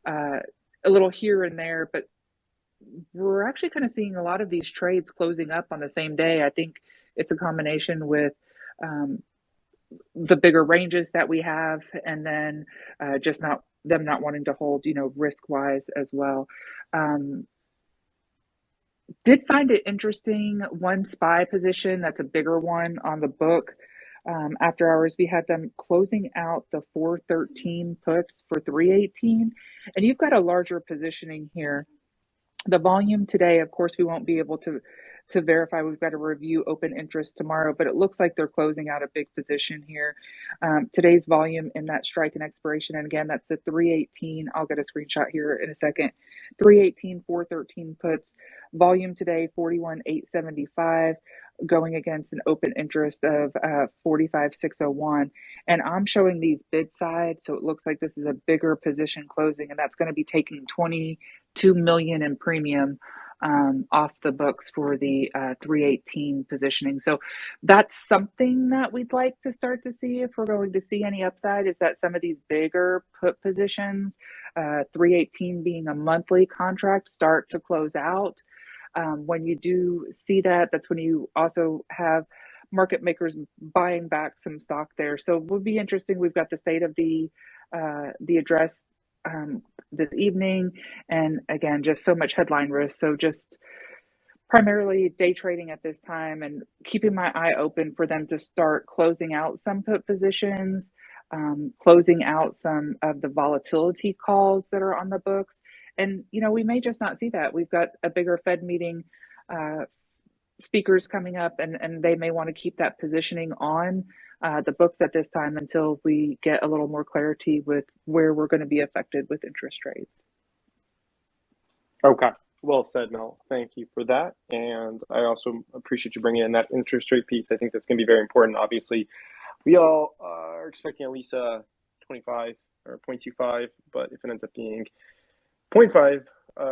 uh, a little here and there, but we're actually kind of seeing a lot of these trades closing up on the same day. I think it's a combination with um, the bigger ranges that we have, and then just not wanting to hold, risk wise as well. Um, did find it interesting. One SPY position, that's a bigger one on the book. After hours, we had them closing out the 413 puts for 318, and you've got a larger positioning here. The volume today, of course, we won't be able to verify. We've got to review open interest tomorrow, but it looks like they're closing out a big position here. Today's volume in that strike and expiration, and again, that's the 318. I'll get a screenshot here in a second. 318, 413 puts. Volume today, 41,875, going against an open interest of 45,601. And I'm showing these bid side, so it looks like this is a bigger position closing, and that's going to be taking 22 million in premium off the books for the 318 positioning. So that's something that we'd like to start to see if we're going to see any upside, is that some of these bigger put positions, 318 being a monthly contract, start to close out. When you do see that, that's when you also have market makers buying back some stock there. So it would be interesting. We've got the state of the address this evening, and again, just so much headline risk. So just primarily day trading at this time and keeping my eye open for them to start closing out some put positions, closing out some of the volatility calls that are on the books. And, we may just not see that. We've got a bigger Fed meeting, speakers coming up, and they may want to keep that positioning on the books at this time until we get a little more clarity with where we're going to be affected with interest rates. Okay. Well said, Mel. Thank you for that. And I also appreciate you bringing in that interest rate piece. I think that's going to be very important. Obviously, we all are expecting at least a 25 or 0.25, but if it ends up being 0.5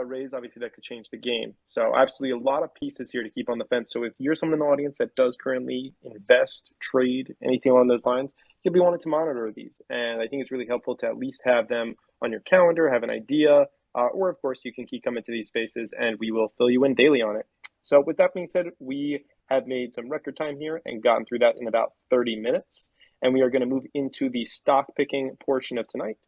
raise, obviously that could change the game. So absolutely a lot of pieces here to keep on the fence. So if you're someone in the audience that does currently invest, trade, anything along those lines, you'll be wanting to monitor these. And I think it's really helpful to at least have them on your calendar, have an idea, or of course you can keep coming to these spaces and we will fill you in daily on it. So with that being said, we have made some record time here and gotten through that in about 30 minutes. And we are going to move into the stock picking portion of tonight.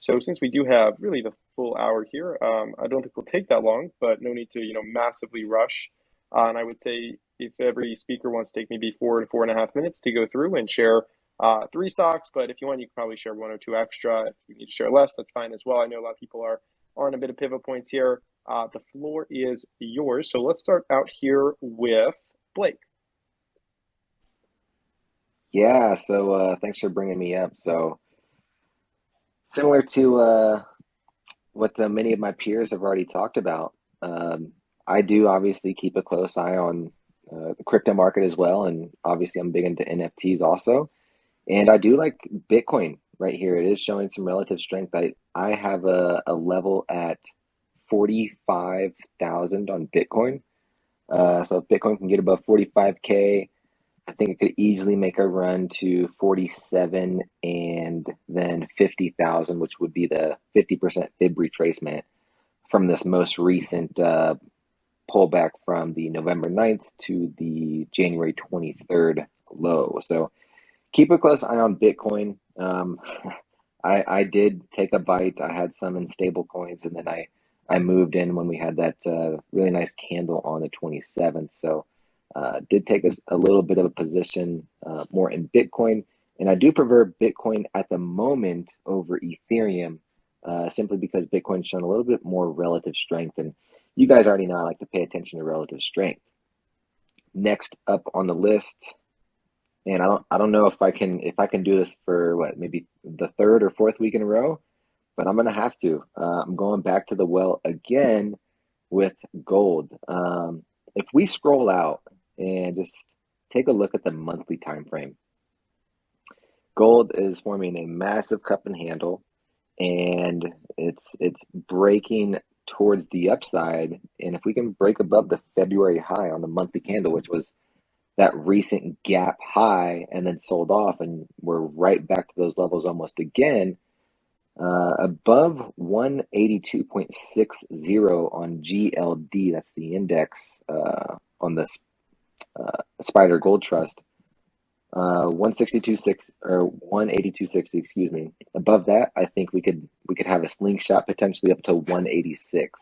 So since we do have really the full hour here, I don't think we'll take that long, but no need to, massively rush. And I would say if every speaker wants to take maybe 4 to 4.5 minutes to go through and share 3 stocks, but if you want, you can probably share 1 or 2 extra. If you need to share less, that's fine as well. I know a lot of people are on a bit of pivot points here. The floor is yours. So let's start out here with Blake. Yeah, so thanks for bringing me up. So similar to what many of my peers have already talked about, I do obviously keep a close eye on the crypto market as well, and obviously I'm big into NFTs also. And I do like Bitcoin right here. It is showing some relative strength. I have a level at 45,000 on Bitcoin. So if Bitcoin can get above 45K, I think it could easily make a run to 47 and then 50,000, which would be the 50% fib retracement from this most recent pullback from the November 9th to the January 23rd low. So keep a close eye on Bitcoin. I did take a bite. I had some in stable coins, and then I moved in when we had that really nice candle on the 27th. So did take a little bit of a position more in Bitcoin. And I do prefer Bitcoin at the moment over Ethereum, simply because Bitcoin's shown a little bit more relative strength. And you guys already know I like to pay attention to relative strength. Next up on the list, and I don't know if I can do this for maybe the 3rd or 4th week in a row, but I'm gonna have to. I'm going back to the well again with gold. If we scroll out and just take a look at the monthly time frame, gold is forming a massive cup and handle, and it's breaking towards the upside. And if we can break above the February high on the monthly candle, which was that recent gap high and then sold off, and we're right back to those levels almost again, Above 182.60 on GLD, that's the index on the Spider Gold Trust. 162.6 or 182.60, excuse me. Above that, I think we could have a slingshot potentially up to 186.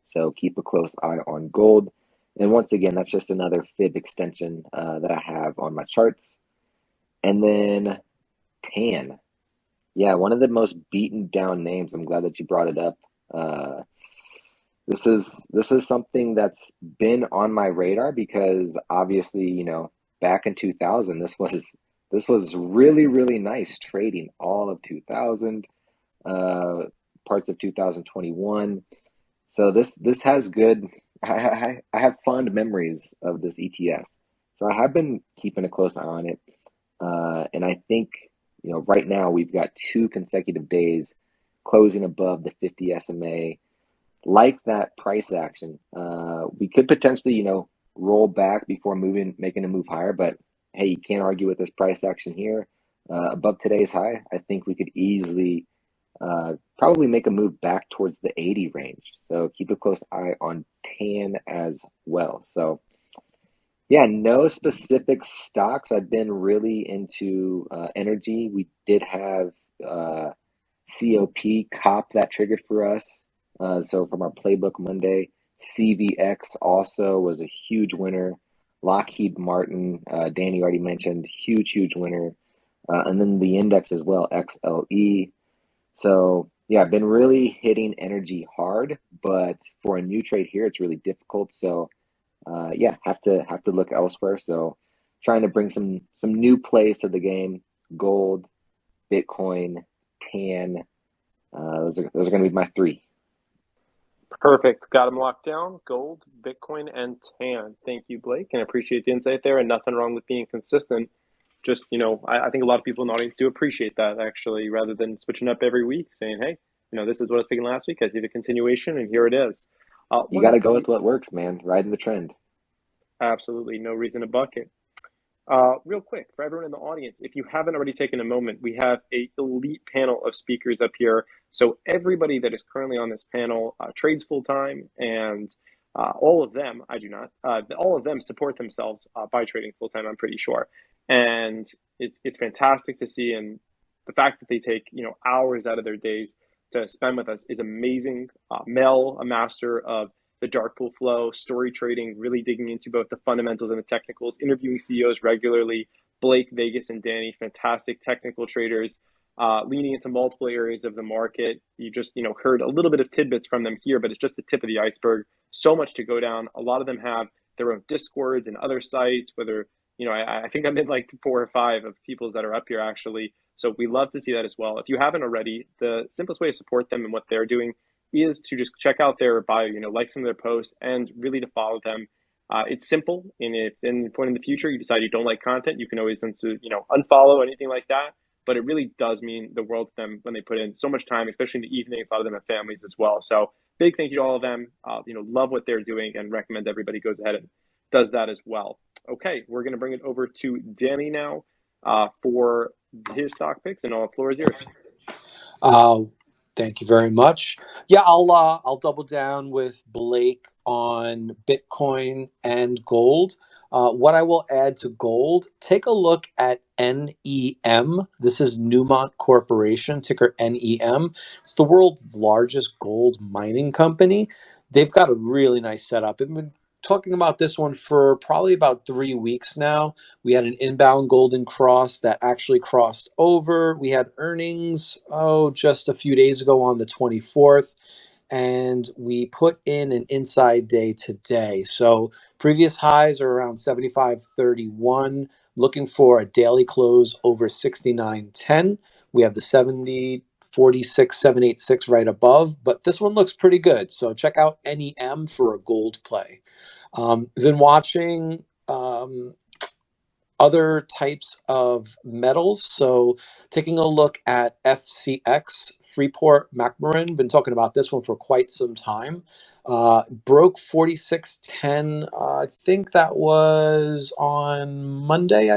So keep a close eye on gold. And once again, that's just another fib extension that I have on my charts. And then tan. Yeah, one of the most beaten down names. I'm glad that you brought it up. This is something that's been on my radar because obviously, back in 2000, this was really, really nice trading all of 2000, parts of 2021. So this has good. I have fond memories of this ETF. So I have been keeping a close eye on it, and I think right now we've got 2 consecutive days closing above the 50 SMA. Like that price action, we could potentially roll back before making a move higher. But hey, you can't argue with this price action here above today's high. I think we could easily probably make a move back towards the 80 range. So keep a close eye on tan as well. So yeah, no specific stocks. I've been really into energy. We did have COP that triggered for us. So from our playbook Monday, CVX also was a huge winner. Lockheed Martin, Danny already mentioned, huge, huge winner. And then the index as well, XLE. So yeah, I've been really hitting energy hard, but for a new trade here, it's really difficult. So yeah, have to look elsewhere. So trying to bring some new plays to the game: gold, Bitcoin, tan. Those are going to be my 3. Perfect. Got them locked down. Gold, Bitcoin, and tan. Thank you, Blake, and I appreciate the insight there. And nothing wrong with being consistent. Just, I think a lot of people in the audience do appreciate that, actually, rather than switching up every week, saying, hey, this is what I was picking last week. I see the continuation, and here it is. You got to go with what works, man. Riding the trend. Absolutely. No reason to bucket. Real quick, for everyone in the audience, if you haven't already taken a moment, we have an elite panel of speakers up here. So everybody that is currently on this panel trades full time, and all of them, I do not, all of them support themselves by trading full time, I'm pretty sure. And it's fantastic to see, and the fact that they take hours out of their days to spend with us is amazing. Mel, a master of the dark pool flow, story trading, really digging into both the fundamentals and the technicals, interviewing CEOs regularly. Blake, Vegas, and Danny, fantastic technical traders, leaning into multiple areas of the market. You just heard a little bit of tidbits from them here, but it's just the tip of the iceberg. So much to go down. A lot of them have their own Discords and other sites, whether I think I'm in like 4 or 5 of people that are up here actually. So we love to see that as well. If you haven't already, the simplest way to support them and what they're doing is to just check out their bio, like some of their posts, and really to follow them. It's simple, and if in the point in the future you decide you don't like content, you can always unfollow anything like that. But it really does mean the world to them when they put in so much time, especially in the evenings. A lot of them have families as well. So big thank you to all of them. Love what they're doing, and recommend everybody goes ahead and does that as well. Okay, we're going to bring it over to Danny now for his stock picks, and all the floor is yours. Thank you very much. Yeah, I'll double down with Blake on Bitcoin and gold. What I will add to gold, take a look at NEM. This is Newmont Corporation, ticker NEM. It's the world's largest gold mining company. They've got a really nice setup. I've been talking about this one for probably about 3 weeks now. We had an inbound golden cross that actually crossed over. We had earnings, just a few days ago on the 24th, and we put in an inside day today. So previous highs are around 75.31. Looking for a daily close over 69.10. We have the 70.46.786 right above, but this one looks pretty good. So check out NEM for a gold play. Been watching other types of metals. So taking a look at FCX, Freeport McMoran, been talking about this one for quite some time. Broke 46.10. I think that was on Monday.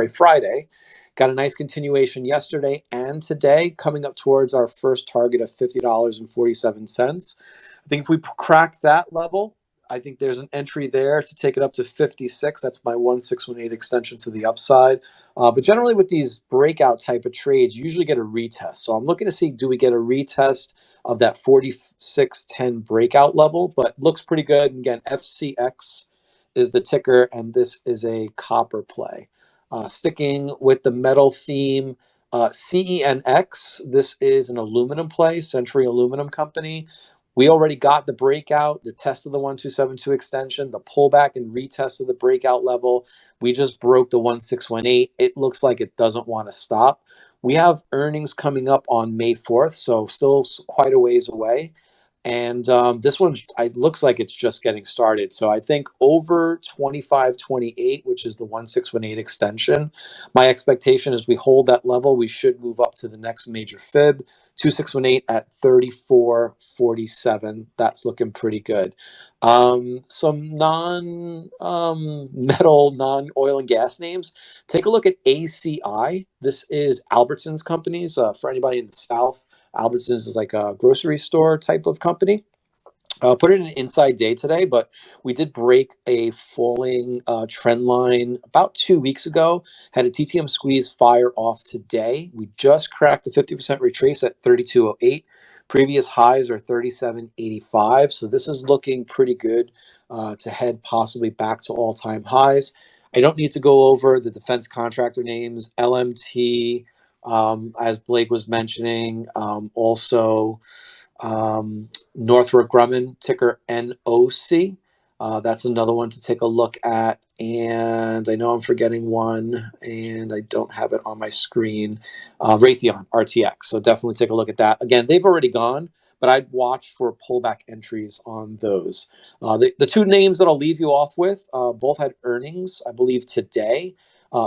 Friday. Got a nice continuation yesterday and today, coming up towards our first target of $50.47. I think if we crack that level, I think there's an entry there to take it up to 56. That's my 1618 extension to the upside. But generally with these breakout type of trades, you usually get a retest. So I'm looking to see, do we get a retest of that 4610 breakout level? But looks pretty good. And again, FCX is the ticker, and this is a copper play. Sticking with the metal theme, CENX, this is an aluminum play, Century Aluminum Company. We already got the breakout, the test of the 1272 extension, the pullback and retest of the breakout level. We just broke the 1618. It looks like it doesn't want to stop. We have earnings coming up on May 4th, so still quite a ways away. And this one, it looks like it's just getting started. So I think over 2528, which is the 1618 extension, my expectation is we hold that level. We should move up to the next major fib. 2618 at 34.47. That's looking pretty good. Some non-metal, non-oil and gas names. Take a look at ACI. This is Albertsons Companies. For anybody in the South, Albertsons is like a grocery store type of company. Put it in an inside day today, but we did break a falling trend line about 2 weeks ago. Had a TTM squeeze fire off today. We just cracked the 50% retrace at 32.08. Previous highs are 37.85. So this is looking pretty good to head possibly back to all-time highs. I don't need to go over the defense contractor names, LMT, as Blake was mentioning, also Northrop Grumman, ticker NOC. That's another one to take a look at. And I know I'm forgetting one, and I don't have it on my screen. Raytheon, RTX. So definitely take a look at that. Again, they've already gone, but I'd watch for pullback entries on those. The two names that I'll leave you off with both had earnings, I believe, today.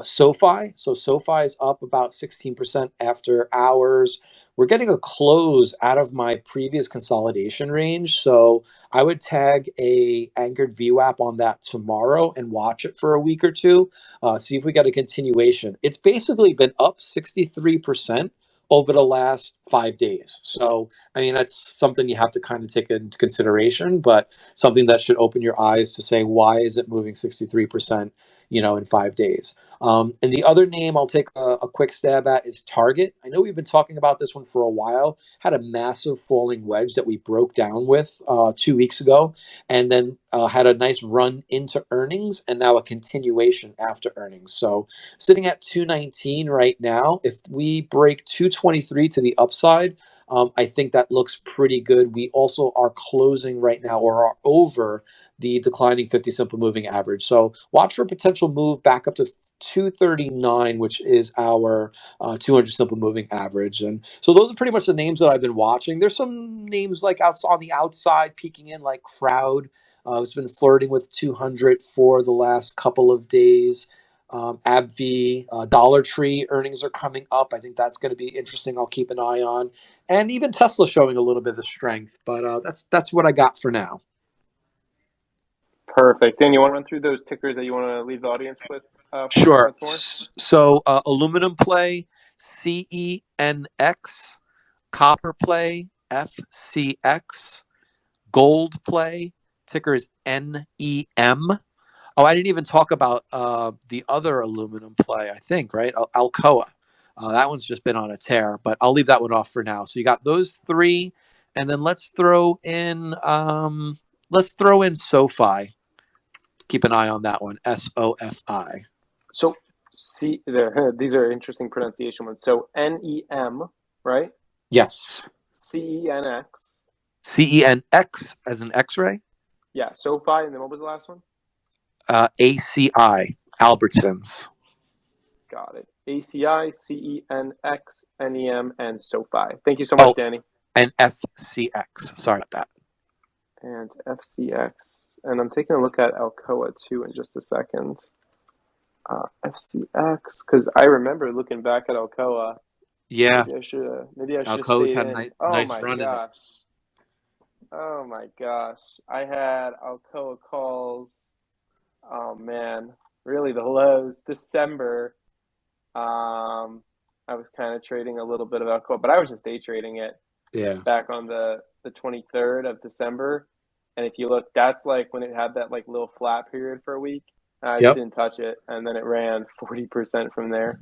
SoFi. So SoFi is up about 16% after hours. We're getting a close out of my previous consolidation range. So I would tag a anchored VWAP on that tomorrow and watch it for a week or two. See if we got a continuation. It's basically been up 63% over the last 5 days. So, I mean, that's something you have to kind of take into consideration, but something that should open your eyes to say, why is it moving 63%, in 5 days? And the other name I'll take a quick stab at is Target. I know we've been talking about this one for a while. Had a massive falling wedge that we broke down with 2 weeks ago, and then had a nice run into earnings, and now a continuation after earnings. So sitting at 219 right now. If we break 223 to the upside, I think that looks pretty good. We also are closing right now, or are over the declining 50 simple moving average. So watch for potential move back up to 239, which is our 200 simple moving average. And so those are pretty much the names that I've been watching. There's some names like on the outside peeking in, like Crowd. It's been flirting with 200 for the last couple of days. AbbVie, Dollar Tree earnings are coming up. I think that's going to be interesting. I'll keep an eye on. And even Tesla showing a little bit of strength. But that's what I got for now. Perfect. Dan, you want to run through those tickers that you want to leave the audience with Sure. once more? So aluminum play, CENX, copper play, FCX, gold play, ticker is NEM. Oh, I didn't even talk about the other aluminum play, I think, right? Alcoa. That one's just been on a tear, but I'll leave that one off for now. So you got those three, and then let's throw in SoFi. Keep an eye on that one, SOFI. So these are interesting pronunciation ones. So NEM, right? Yes. CENX. CENX as an X-ray. Yeah, SoFi, and then what was the last one? ACI, Albertsons. Got it. ACI, CENX, NEM, and SoFi. Thank you so much, Danny. And FCX. Sorry about that. And FCX. And I'm taking a look at Alcoa too in just a second. FCX, because I remember looking back at Alcoa. Yeah. Maybe I should Alcoa's stay had in. nice run in it. Oh my gosh. I had Alcoa calls. Oh man. Really the lows. December. I was kind of trading a little bit of alcohol, but I was just day trading it Yeah. back on the 23rd of December. And if you look, that's like when it had that like little flat period for a week. I just Yep. didn't touch it, and then it ran 40% from there.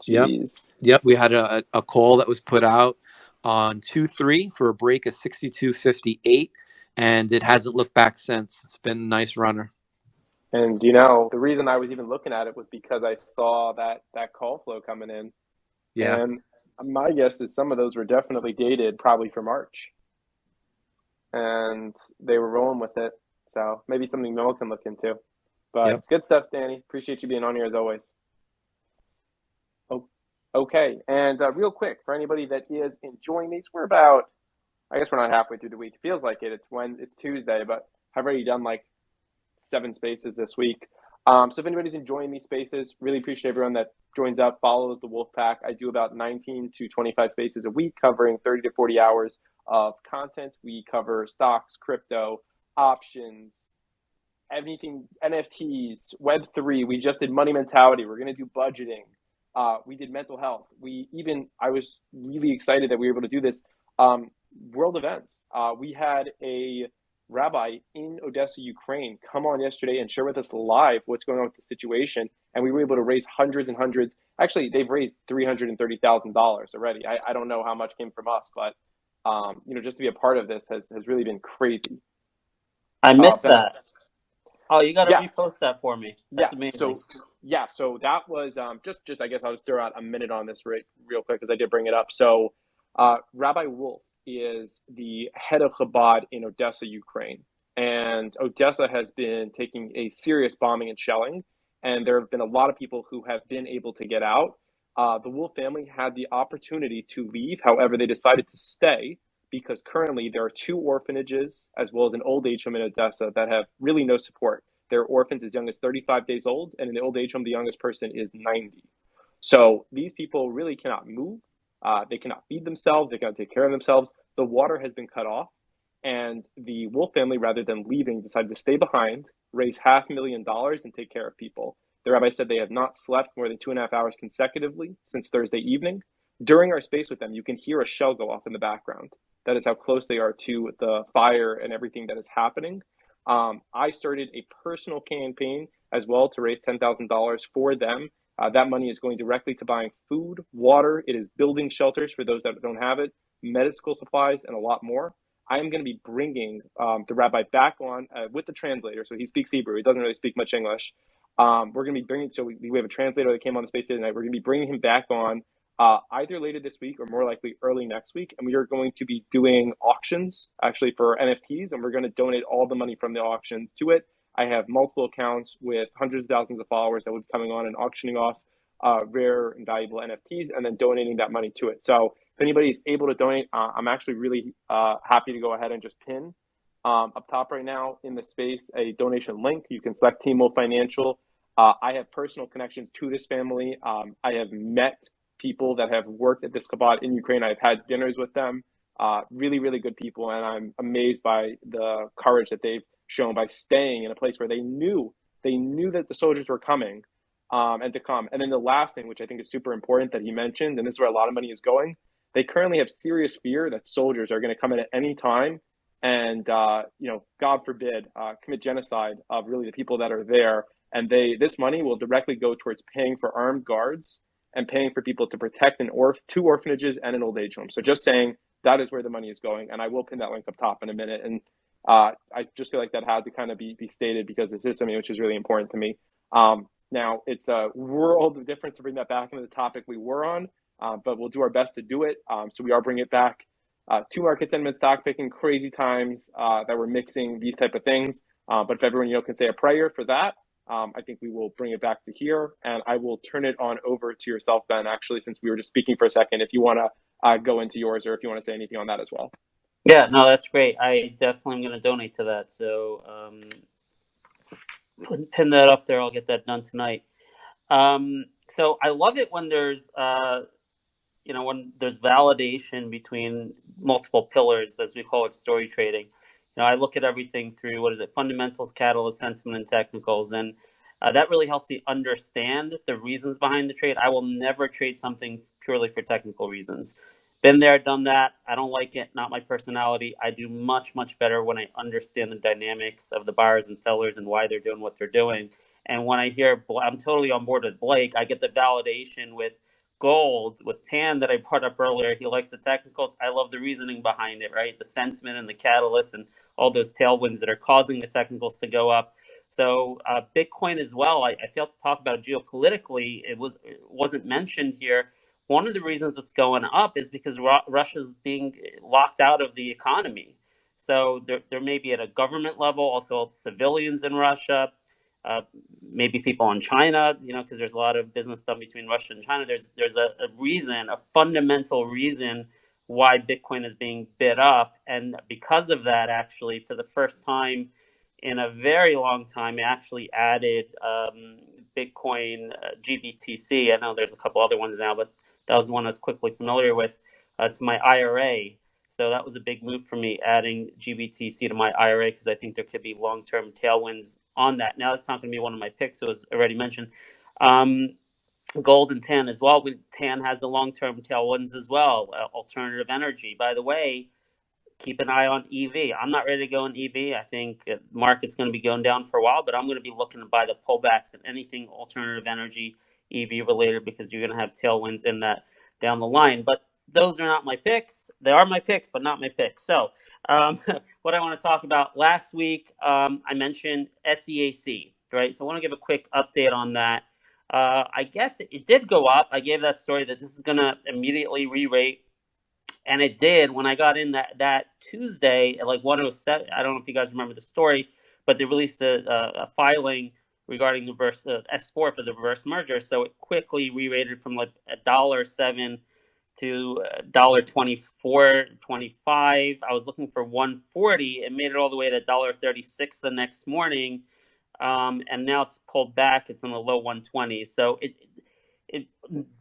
Yep. Jeez. Yep. We had a call that was put out on 2-3 for a break of 62.58, and it hasn't looked back since. It's been a nice runner. And you know, the reason I was even looking at it was because I saw that call flow coming in. Yeah. And my guess is some of those were definitely dated probably for March. And they were rolling with it. So maybe something Noah can look into. But Yep. good stuff, Danny. Appreciate you being on here as always. Oh, okay. And real quick, for anybody that is enjoying these, I guess we're not halfway through the week. It feels like it. It's Tuesday, but I've already done like 7 spaces this week. So if anybody's enjoying these spaces, really appreciate everyone that joins up, follows the Wolfpack. I do about 19 to 25 spaces a week, covering 30 to 40 hours of content. We cover stocks, crypto, options, anything, NFTs, Web3. We just did money mentality. We're going to do budgeting. We did mental health. I was really excited that we were able to do this. World events. We had a rabbi in Odessa, Ukraine, come on yesterday and share with us live what's going on with the situation. And we were able to raise hundreds and hundreds. Actually, they've raised $330,000 already. I don't know how much came from us, but just to be a part of this has really been crazy. I missed that. Oh, you got to repost that for me. That's amazing. So that was just I guess I'll just throw out a minute on this real quick because I did bring it up. So Rabbi Wolf is the head of Chabad in Odessa, Ukraine. And Odessa has been taking a serious bombing and shelling. And there have been a lot of people who have been able to get out. The Wolf family had the opportunity to leave. However, they decided to stay because currently there are 2 orphanages as well as an old age home in Odessa that have really no support. There are orphans as young as 35 days old. And in the old age home, the youngest person is 90. So these people really cannot move. They cannot feed themselves. They cannot take care of themselves. The water has been cut off. And the Wolf family, rather than leaving, decided to stay behind, raise $500,000 and take care of people. The rabbi said they have not slept more than 2.5 hours consecutively since Thursday evening. During our space with them, you can hear a shell go off in the background. That is how close they are to the fire and everything that is happening. I started a personal campaign as well to raise $10,000 for them. That money is going directly to buying food, water. It is building shelters for those that don't have it, medical supplies, and a lot more. I am going to be bringing the rabbi back on with the translator. So he speaks Hebrew. He doesn't really speak much English. We're going to be bringing, so we have a translator that came on the space tonight. We're going to be bringing him back on either later this week or more likely early next week. And we are going to be doing auctions actually for NFTs, and we're going to donate all the money from the auctions to it. I have multiple accounts with hundreds of thousands of followers that would be coming on and auctioning off rare and valuable NFTs and then donating that money to it. So if anybody is able to donate, I'm actually really happy to go ahead and just pin up top right now in the space a donation link. You can select Team Wolf Financial. I have personal connections to this family. I have met people that have worked at this Chabad in Ukraine. I've had dinners with them. Really, really good people. And I'm amazed by the courage that they've shown by staying in a place where they knew that the soldiers were coming and to come. And then the last thing, which I think is super important that he mentioned, and this is where a lot of money is going, they currently have serious fear that soldiers are going to come in at any time and, God forbid, commit genocide of really the people that are there. And this money will directly go towards paying for armed guards and paying for people to protect 2 orphanages and an old age home. So just saying that is where the money is going. And I will pin that link up top in a minute. And I just feel like that had to kind of be stated because this is something which is really important to me. Now, it's a world of difference to bring that back into the topic we were on, but we'll do our best to do it. So we are bringing it back to market sentiment, stock picking, crazy times that we're mixing these type of things. But if everyone can say a prayer for that, I think we will bring it back to here. And I will turn it on over to yourself, Ben, actually, since we were just speaking for a second, if you want to go into yours or if you want to say anything on that as well. Yeah, no, that's great. I definitely am going to donate to that. So pin that up there. I'll get that done tonight. So I love it when there's, when there's validation between multiple pillars, as we call it, story trading. I look at everything through, fundamentals, catalyst, sentiment, and technicals. And That really helps you understand the reasons behind the trade. I will never trade something purely for technical reasons. Been there, done that. I don't like it. Not my personality. I do much, much better when I understand the dynamics of the buyers and sellers and why they're doing what they're doing. And when I hear, I'm totally on board with Blake, I get the validation with gold, with Tan that I brought up earlier. He likes the technicals. I love the reasoning behind it, right? The sentiment and the catalyst and all those tailwinds that are causing the technicals to go up. So Bitcoin as well. I failed to talk about geopolitically. It wasn't mentioned here. One of the reasons it's going up is because Russia's being locked out of the economy. So there may be at a government level, also civilians in Russia, maybe people in China, because there's a lot of business done between Russia and China. There's a reason, a fundamental reason why Bitcoin is being bid up. And because of that, actually, for the first time in a very long time, it actually added Bitcoin GBTC. I know there's a couple other ones now, but that was the one I was quickly familiar with, to my IRA. So that was a big move for me, adding GBTC to my IRA, because I think there could be long-term tailwinds on that. Now, it's not going to be one of my picks, so it was already mentioned. Gold and Tan as well. Tan has the long-term tailwinds as well. Alternative energy. By the way, keep an eye on EV. I'm not ready to go in EV. I think the market's going to be going down for a while, but I'm going to be looking to buy the pullbacks of anything alternative energy, EV related, because you're going to have tailwinds in that down the line. But those are not my picks. They are my picks, but not my picks. So what I want to talk about last week, I mentioned SEAC, right? So I want to give a quick update on that. I guess it did go up. I gave that story that this is going to immediately re-rate. And it did when I got in that Tuesday at like 107. I don't know if you guys remember the story, but they released a filing regarding the S4 for the reverse merger. So it quickly re-rated from like $1.07 to $1.24.25. I was looking for 140. It made it all the way to $1.36 the next morning, and now it's pulled back. It's in the low 120s. So it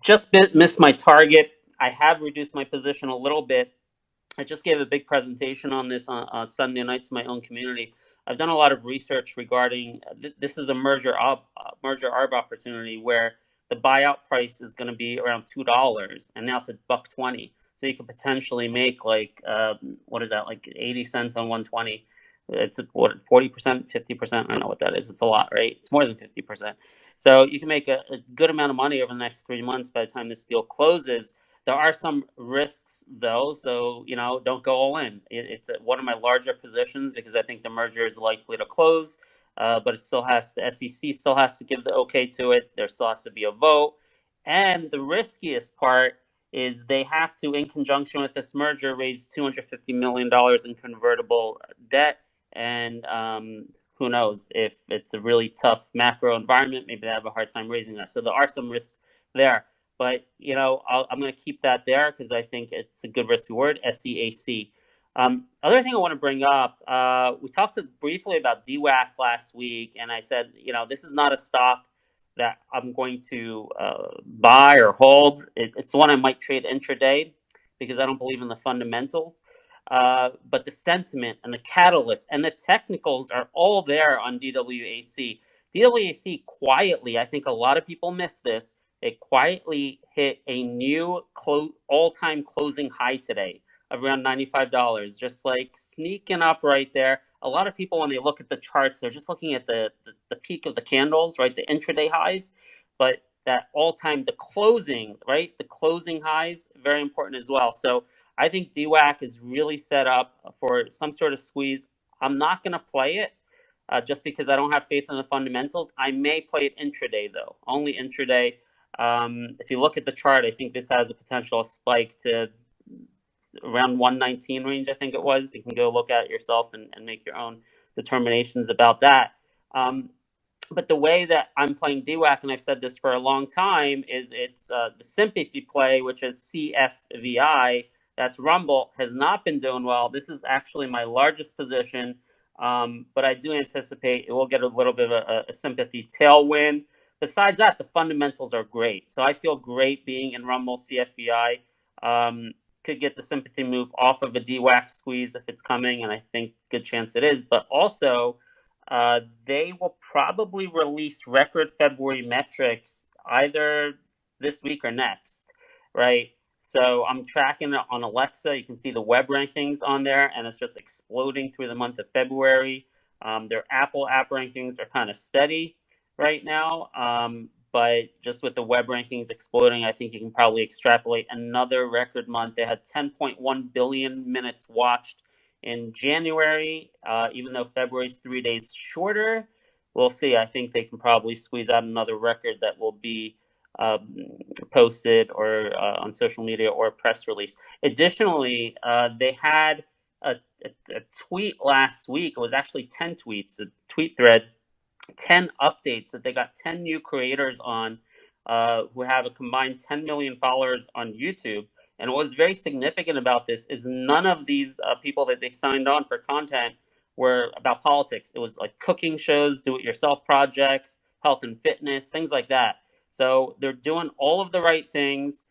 just missed my target. I have reduced my position a little bit. I just gave a big presentation on this on Sunday night to my own community. I've done a lot of research regarding this is a merger arb opportunity where the buyout price is going to be around $2, and now it's $1.20. So you could potentially make like what is that, like 80 cents on 120? It's what, 40%, 50%? I don't know what that is. It's a lot, right? It's more than 50%. So you can make a good amount of money over the next 3 months by the time this deal closes. There are some risks, though, so don't go all in. It's one of my larger positions because I think the merger is likely to close, but it still has the SEC still has to give the okay to it. There still has to be a vote, and the riskiest part is they have to, in conjunction with this merger, raise $250 million in convertible debt, and who knows, if it's a really tough macro environment, maybe they have a hard time raising that. So there are some risks there. But, I'm going to keep that there because I think it's a good risk reward, SEAC. Other thing I want to bring up, we talked briefly about DWAC last week, and I said, this is not a stock that I'm going to buy or hold. It's one I might trade intraday because I don't believe in the fundamentals. But the sentiment and the catalyst and the technicals are all there on DWAC. DWAC quietly, I think a lot of people miss this, it quietly hit a new all-time closing high today of around $95, just like sneaking up right there. A lot of people, when they look at the charts, they're just looking at the peak of the candles, right, the intraday highs, but that all-time, the closing, right, the closing highs, very important as well. So I think DWAC is really set up for some sort of squeeze. I'm not going to play it just because I don't have faith in the fundamentals. I may play it intraday, though, only intraday. If you look at the chart, I think this has a potential spike to around 119 range, I think it was. You can go look at it yourself and make your own determinations about that. But the way that I'm playing DWAC, and I've said this for a long time, is it's the sympathy play, which is CFVI. That's Rumble, has not been doing well. This is actually my largest position, but I do anticipate it will get a little bit of a sympathy tailwind. Besides that, the fundamentals are great. So I feel great being in Rumble CFVI. Could get the sympathy move off of a DWAC squeeze if it's coming, and I think good chance it is. But also, they will probably release record February metrics either this week or next, right? So I'm tracking it on Alexa. You can see the web rankings on there, and it's just exploding through the month of February. Their Apple app rankings are kind of steady right now, but just with the web rankings exploding, I think you can probably extrapolate another record month. They had 10.1 billion minutes watched in January, even though February's 3 days shorter. We'll see. I think they can probably squeeze out another record that will be posted or on social media or a press release. Additionally, they had a tweet last week. It was actually 10 tweets, a tweet thread, 10 updates that they got 10 new creators on who have a combined 10 million followers on YouTube. And what was very significant about this is none of these people that they signed on for content were about politics. It was like cooking shows, do-it-yourself projects, health and fitness, things like that. So they're doing all of the right things.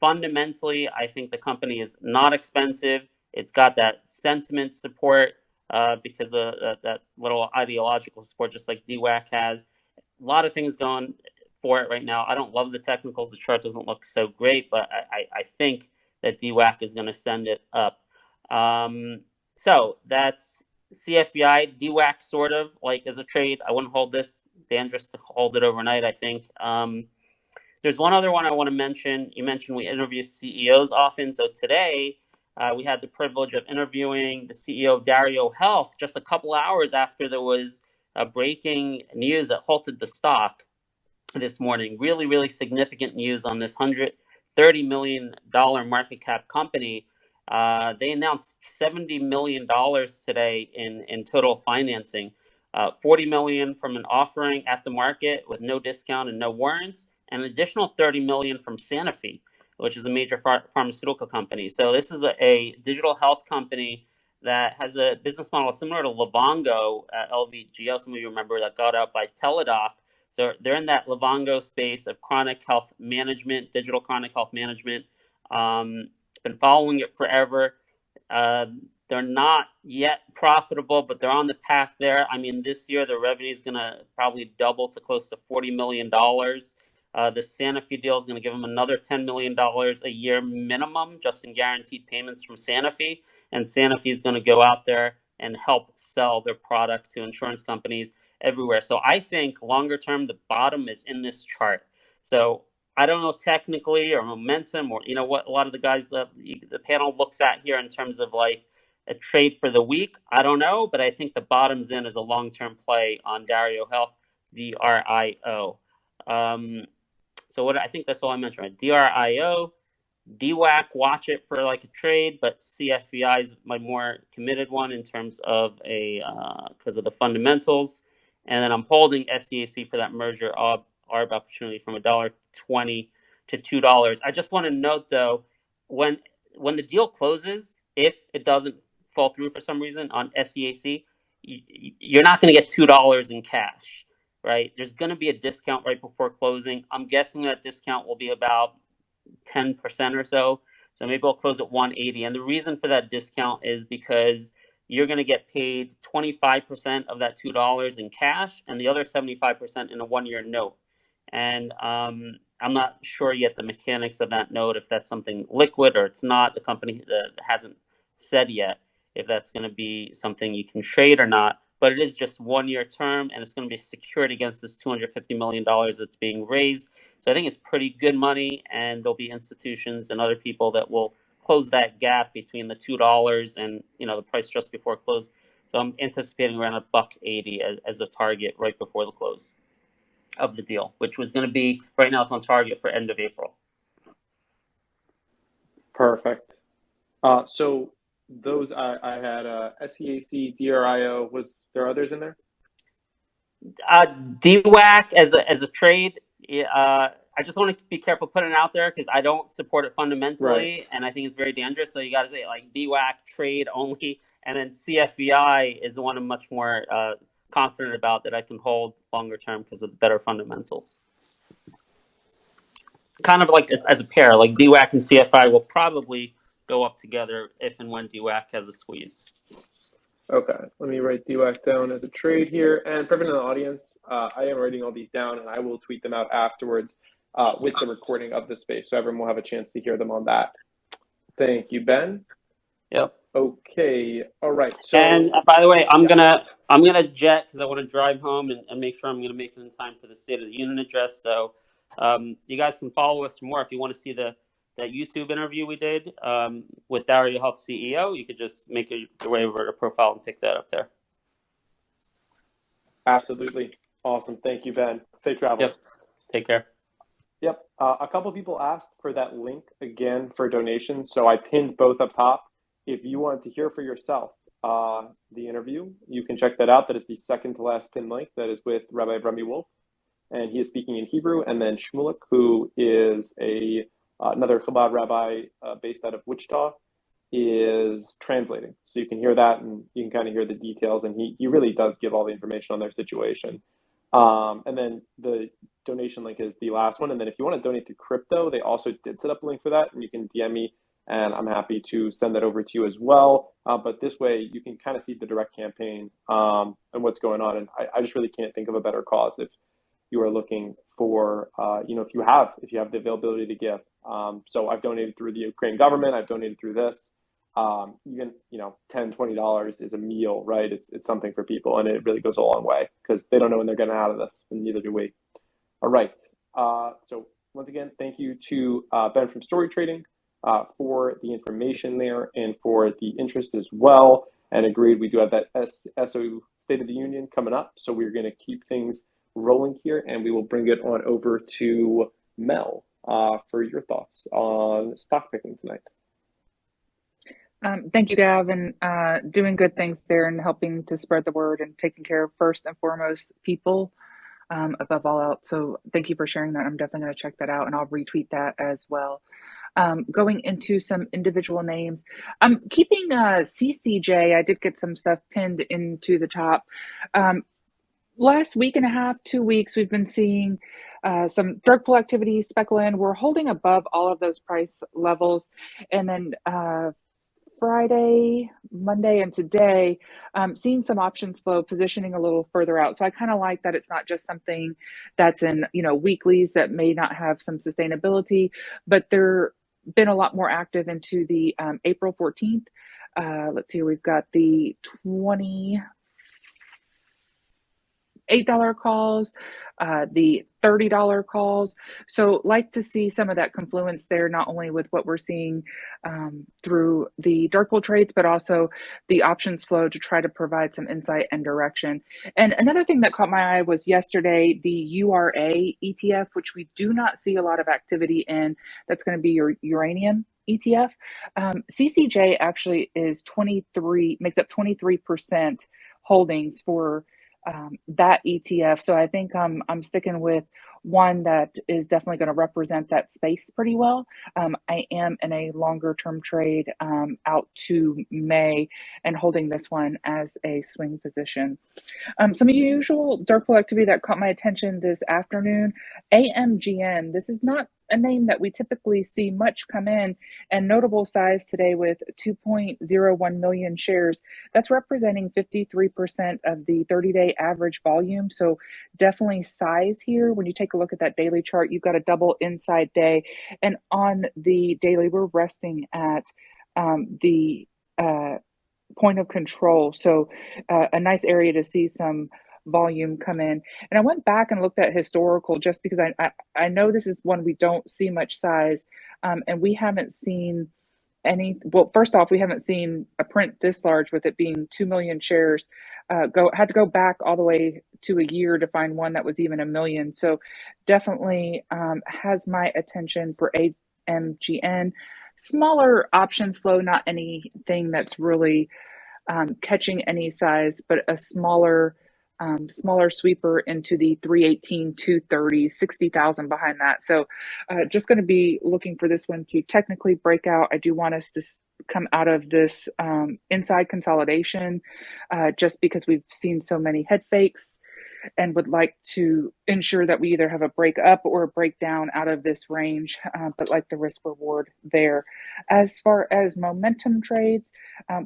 Fundamentally, I think the company is not expensive. It's got that sentiment support because of that little ideological support, just like DWAC has. A lot of things going for it right now. I don't love the technicals. The chart doesn't look so great, but I think that DWAC is going to send it up. So that's CFVI. DWAC sort of like as a trade. I wouldn't hold this. Dangerous to hold it overnight, I think. There's one other one I want to mention. You mentioned we interview CEOs often. So today we had the privilege of interviewing the CEO of Dario Health just a couple hours after there was breaking news that halted the stock this morning. Really, really significant news on this $130 million market cap company. They announced $70 million today in total financing. $40 million from an offering at the market with no discount and no warrants, and an additional $30 million from Sanofi, which is a major pharmaceutical company. So this is a digital health company that has a business model similar to Livongo, LVGO, some of you remember, that got out by Teladoc. So they're in that Livongo space of chronic health management, digital chronic health management. Been following it forever. They're not yet profitable, but they're on the path there. I mean, this year the revenue is going to probably double to close to $40 million. The Sanofi deal is going to give them another $10 million a year minimum just in guaranteed payments from Sanofi. And Sanofi is going to go out there and help sell their product to insurance companies everywhere. So I think longer term, the bottom is in this chart. So I don't know technically or momentum or, you know, what a lot of the guys, the panel looks at here in terms of like a trade for the week. I don't know, but I think the bottom's in as a long-term play on Dario Health, DRIO. So what I think that's all I mentioned, right? DRIO, DWAC, watch it for like a trade, but CFVI is my more committed one in terms of because of the fundamentals. And then I'm holding SCAC for that merger arb opportunity from $1.20 to $2. I just want to note though, when the deal closes, if it doesn't fall through for some reason on SCAC, you're not going to get $2 in cash, right? There's going to be a discount right before closing. I'm guessing that discount will be about 10% or so. So maybe I'll close at 180. And the reason for that discount is because you're going to get paid 25% of that $2 in cash and the other 75% in a 1-year note. And I'm not sure yet the mechanics of that note, if that's something liquid or it's not. The company hasn't said yet if that's going to be something you can trade or not. But it is just 1-year term, and it's going to be secured against this $250 million that's being raised. So I think it's pretty good money, and there'll be institutions and other people that will close that gap between the $2 and, you know, the price just before close. So I'm anticipating around $1.80 as a target right before the close of the deal, which was going to be, right now it's on target for end of April. Perfect. So those I had SCAC, DRIO. Was there others in there? DWAC as a trade. I just want to be careful putting it out there because I don't support it fundamentally, right, and I think it's very dangerous. So you got to say like DWAC trade only, and then CFVI is the one I'm much more confident about that I can hold longer term because of the better fundamentals. Kind of like as a pair, like DWAC and CFI will probably go up together if and when DWAC has a squeeze. Okay, let me write DWAC down as a trade here. And for everyone in the audience, I am writing all these down and I will tweet them out afterwards with the recording of the space, so everyone will have a chance to hear them on that. Thank you, Ben. Yep. Okay, all right. So, And by the way, I'm yeah. gonna jet because I want to drive home and make sure I'm gonna make it in time for the State of the Union address. So you guys can follow us for more if you want to see that YouTube interview we did with Dario Health CEO. You could just make your way over to profile and pick that up there. Absolutely. Awesome. Thank you, Ben. Safe travels. Yep. Take care. Yep. A couple people asked for that link again for donations, so I pinned both up top. If you want to hear for yourself the interview, you can check that out. That is the second to last pin link. That is with Rabbi Remy Wolf, and he is speaking in Hebrew. And then Shmulek, who is another Chabad rabbi based out of Wichita, is translating. So you can hear that, and you can kind of hear the details. And he really does give all the information on their situation. And then the donation link is the last one. And then if you want to donate through crypto, they also did set up a link for that, and you can DM me, and I'm happy to send that over to you as well. But this way, you can kind of see the direct campaign and what's going on. And I just really can't think of a better cause if you are looking for, if you have the availability to give. So I've donated through the Ukraine government. I've donated through this. Even $10, $20 is a meal, right? It's something for people, and it really goes a long way because they don't know when they're getting out of this, and neither do we. All right. So once again, thank you to Ben from Story Trading for the information there and for the interest as well. And agreed, we do have that SO State of the Union coming up, so we're going to keep things rolling here, and we will bring it on over to Mel for your thoughts on stock picking tonight. Thank you, Gav, and doing good things there and helping to spread the word and taking care of first and foremost people above all else. So thank you for sharing that. I'm definitely going to check that out, and I'll retweet that as well. Going into some individual names, I'm keeping CCJ. I did get some stuff pinned into the top. Last week and a half, 2 weeks, we've been seeing some dark pool activity, speculation. We're holding above all of those price levels, and then Friday, Monday, and today, seeing some options flow, positioning a little further out. So I kind of like that it's not just something that's in weeklies that may not have some sustainability, but they're been a lot more active into the April 14th. Let's see, we've got the $28 calls, the $30 calls. So like to see some of that confluence there, not only with what we're seeing through the dark pool trades, but also the options flow to try to provide some insight and direction. And another thing that caught my eye was yesterday, the URA ETF, which we do not see a lot of activity in. That's going to be your uranium ETF. CCJ actually is makes up 23% holdings for that ETF. So I think I'm sticking with one that is definitely going to represent that space pretty well. I am in a longer term trade out to May and holding this one as a swing position. Some usual dark pool activity that caught my attention this afternoon, Amgn. This is not a name that we typically see much come in, and notable size today with 2.01 million shares. That's representing 53% of the 30-day average volume. So definitely size here. When you take a look at that daily chart, you've got a double inside day. And on the daily, we're resting at the point of control. So a nice area to see some volume come in. And I went back and looked at historical just because I know this is one we don't see much size, and we haven't seen well, first off, we haven't seen a print this large with it being 2 million shares. Had to go back all the way to a year to find one that was even a million. So definitely has my attention for Amgn. Smaller options flow, not anything that's really catching any size, but a smaller sweeper into the 318, 230, 60,000 behind that. So just going to be looking for this one to technically break out. I do want us to come out of this inside consolidation just because we've seen so many head fakes. and would like to ensure that we either have a break up or a breakdown out of this range, but like the risk reward there. As far as momentum trades,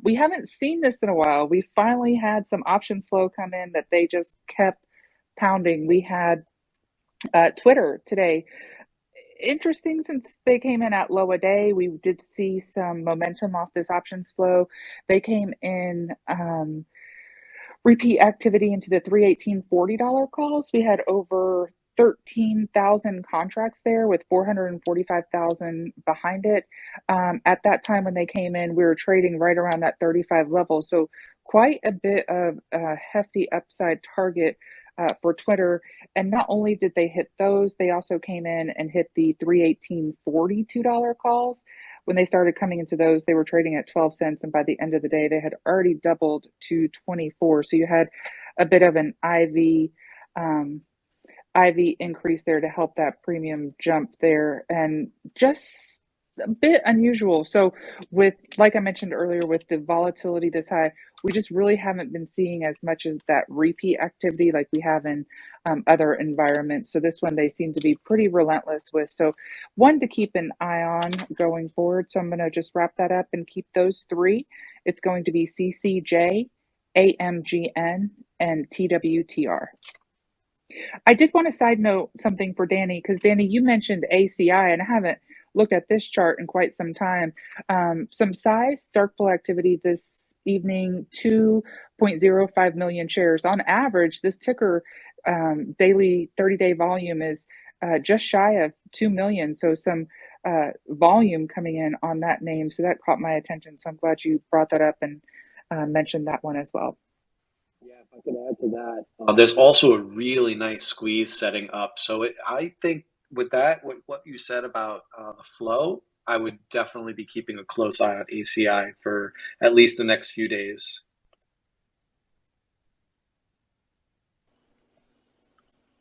we haven't seen this in a while. We finally had some options flow come in that they just kept pounding. We had Twitter today. Interesting, since they came in at low a day, we did see some momentum off this options flow. They came in repeat activity into the $318.40 calls. We had over 13,000 contracts there with 445,000 behind it. At that time when they came in, we were trading right around that 35 level. So quite a bit of a hefty upside target for Twitter. And not only did they hit those, they also came in and hit the $318.42 calls. When they started coming into those, they were trading at 12 cents. And by the end of the day, they had already doubled to 24. So you had a bit of an IV increase there to help that premium jump there, and just a bit unusual. So with, like I mentioned earlier, with the volatility this high, we just really haven't been seeing as much as that repeat activity like we have in other environments. So this one they seem to be pretty relentless with. So one to keep an eye on going forward. So I'm going to just wrap that up and keep those three. It's going to be CCJ, AMGN, and TWTR. I did want to side note something for Danny, because Danny, you mentioned ACI, and I haven't looked at this chart in quite some time. Some size dark pool activity this evening, 2.05 million shares. On average, this ticker daily 30-day volume is just shy of 2 million. So some volume coming in on that name. So that caught my attention. So I'm glad you brought that up and mentioned that one as well. Yeah, if I could add to that, there's also a really nice squeeze setting up. So I think with that, what you said about the flow, I would definitely be keeping a close eye on ACI for at least the next few days.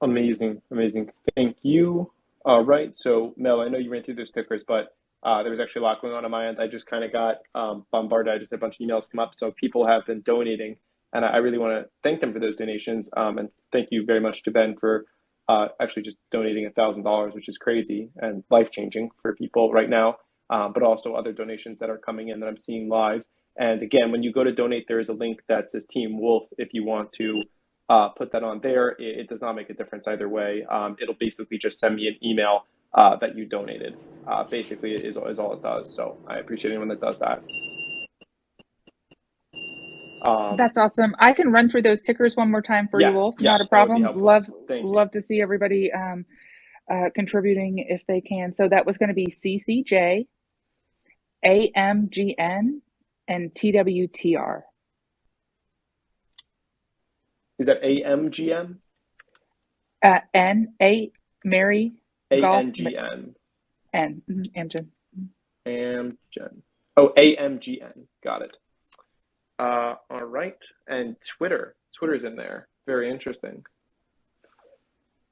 Amazing, amazing. Thank you. Right, so Mel, I know you ran through those stickers, but there was actually a lot going on my end. I just kind of got bombarded. I just had a bunch of emails come up. So people have been donating, and I really want to thank them for those donations. And thank you very much to Ben for actually just donating $1,000, which is crazy and life-changing for people right now, but also other donations that are coming in that I'm seeing live. And again, when you go to donate, there is a link that says Team Wolf if you want to put that on there. It does not make a difference either way. It'll basically just send me an email that you donated. Basically, is all it does. So I appreciate anyone that does that. That's awesome. I can run through those tickers one more time for you, Wolf. Not a problem. Love to see everybody contributing if they can. So that was going to be CCJ, AMGN, and TWTR. Is that AMGN? N, Mary, ANGN. Amgen. Amgen. Oh, AMGN. Got it. All right. And Twitter's in there. Very interesting.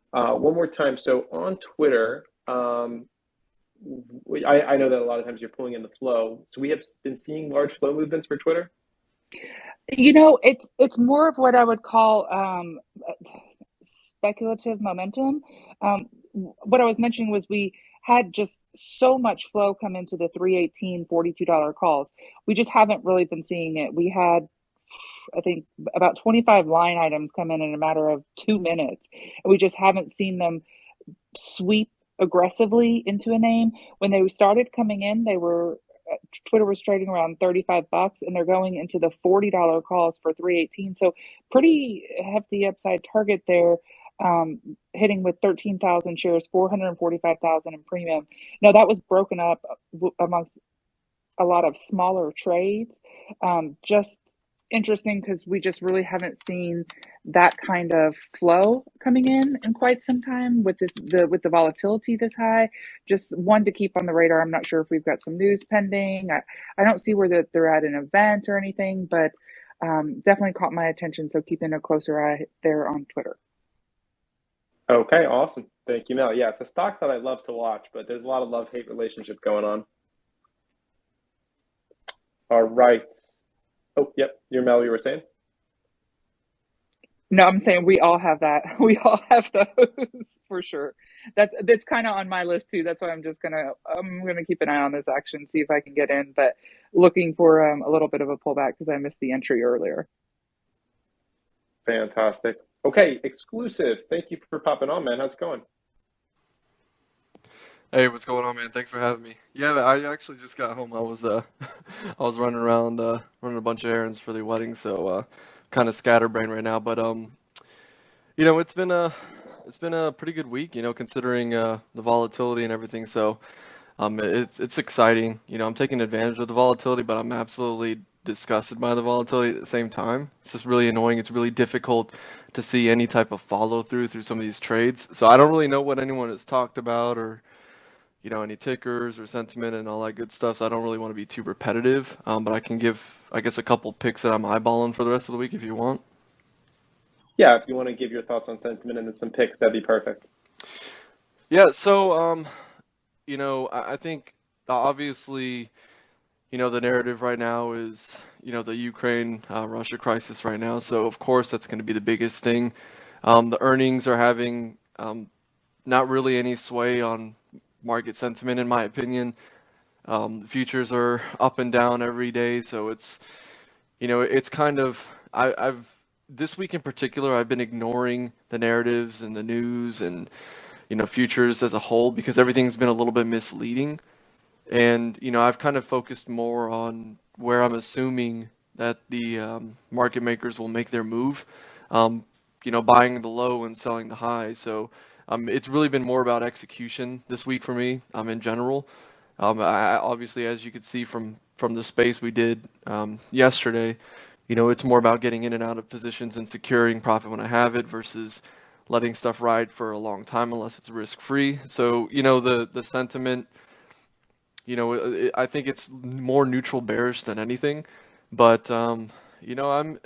One more time. So on Twitter, I know that a lot of times you're pulling in the flow. So we have been seeing large flow movements for Twitter. You know, it's more of what I would call speculative momentum. What I was mentioning was we had just so much flow come into the $318.42 calls. We just haven't really been seeing it. We had, I think, about 25 line items come in a matter of 2 minutes. And we just haven't seen them sweep aggressively into a name. When they started coming in, Twitter was trading around $35, and they're going into the $40 calls for 318. So pretty hefty upside target there, hitting with 13,000 shares, 445,000 in premium. Now that was broken up amongst a lot of smaller trades. Just interesting because we just really haven't seen that kind of flow coming in quite some time with the volatility this high. Just one to keep on the radar. I'm not sure if we've got some news pending. I don't see where they're at an event or anything, but definitely caught my attention. So keeping a closer eye there on Twitter. Okay, awesome. Thank you, Mel. Yeah, it's a stock that I love to watch, but there's a lot of love-hate relationship going on. All right. Oh, yep. Mel, you were saying? No, I'm saying we all have that. We all have those for sure. That's kind of on my list too. That's why I'm gonna keep an eye on this action, see if I can get in. But looking for a little bit of a pullback because I missed the entry earlier. Fantastic. Okay, exclusive. Thank you for popping on, man. How's it going? Hey, what's going on, man? Thanks for having me. Yeah, I actually just got home. I was I was running around running a bunch of errands for the wedding, so kind of scatterbrained right now. But it's been a pretty good week, considering the volatility and everything. So it's exciting. I'm taking advantage of the volatility, but I'm absolutely disgusted by the volatility at the same time. It's just really annoying. It's really difficult to see any type of follow through some of these trades. So I don't really know what anyone has talked about or any tickers or sentiment and all that good stuff. So I don't really want to be too repetitive. But I can give, I guess, a couple picks that I'm eyeballing for the rest of the week if you want. Yeah, if you want to give your thoughts on sentiment and then some picks, that'd be perfect. Yeah. So, I think obviously, the narrative right now is, the Ukraine Russia crisis right now. So of course that's going to be the biggest thing. The earnings are having not really any sway on market sentiment, in my opinion. The futures are up and down every day, so it's kind of I've this week in particular I've been ignoring the narratives and the news and futures as a whole because everything's been a little bit misleading. And I've kind of focused more on where I'm assuming that the market makers will make their move, buying the low and selling the high. So it's really been more about execution this week for me, in general. Obviously, as you could see from the space we did yesterday, it's more about getting in and out of positions and securing profit when I have it versus letting stuff ride for a long time unless it's risk free. So the sentiment. I think it's more neutral bearish than anything, but I'm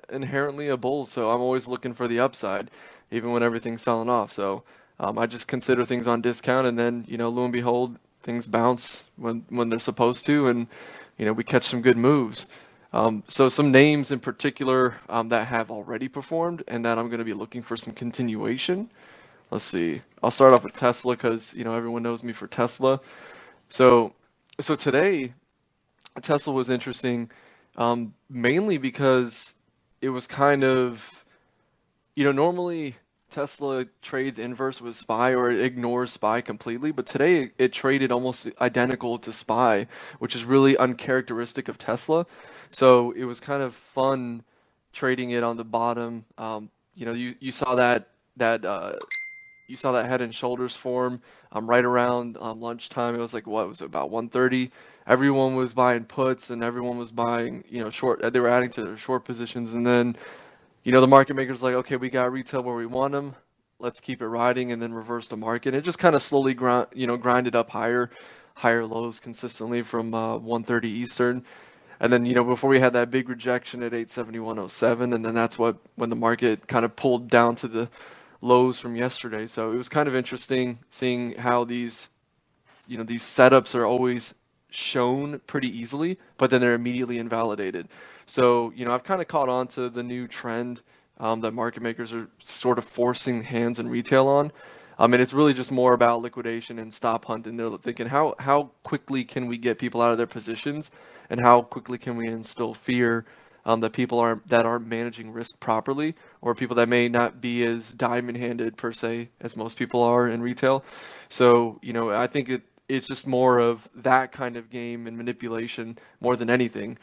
inherently a bull, so I'm always looking for the upside, even when everything's selling off. So I just consider things on discount, and then lo and behold, things bounce when they're supposed to, and we catch some good moves. So some names in particular that have already performed, and that I'm going to be looking for some continuation. Let's see. I'll start off with Tesla because everyone knows me for Tesla. So today, Tesla was interesting, mainly because it was kind of, normally Tesla trades inverse with SPY or it ignores SPY completely, but today it traded almost identical to SPY, which is really uncharacteristic of Tesla. So it was kind of fun trading it on the bottom. You saw that you saw that head and shoulders form right around lunchtime. It was like what was it, about 1:30. Everyone was buying puts and everyone was buying short. They were adding to their short positions, and then the market makers like, okay, we got retail where we want them. Let's keep it riding and then reverse the market. It just kind of slowly grinded up higher lows consistently from 1:30 Eastern. And then, before we had that big rejection at 871.07, and then that's when the market kind of pulled down to the lows from yesterday. So it was kind of interesting seeing how these setups are always shown pretty easily, but then they're immediately invalidated. So, I've kind of caught on to the new trend that market makers are sort of forcing hands in retail on. And it's really just more about liquidation and stop hunting. They're thinking how quickly can we get people out of their positions, and how quickly can we instill fear that people aren't managing risk properly, or people that may not be as diamond-handed per se as most people are in retail. So I think it's just more of that kind of game and manipulation more than anything,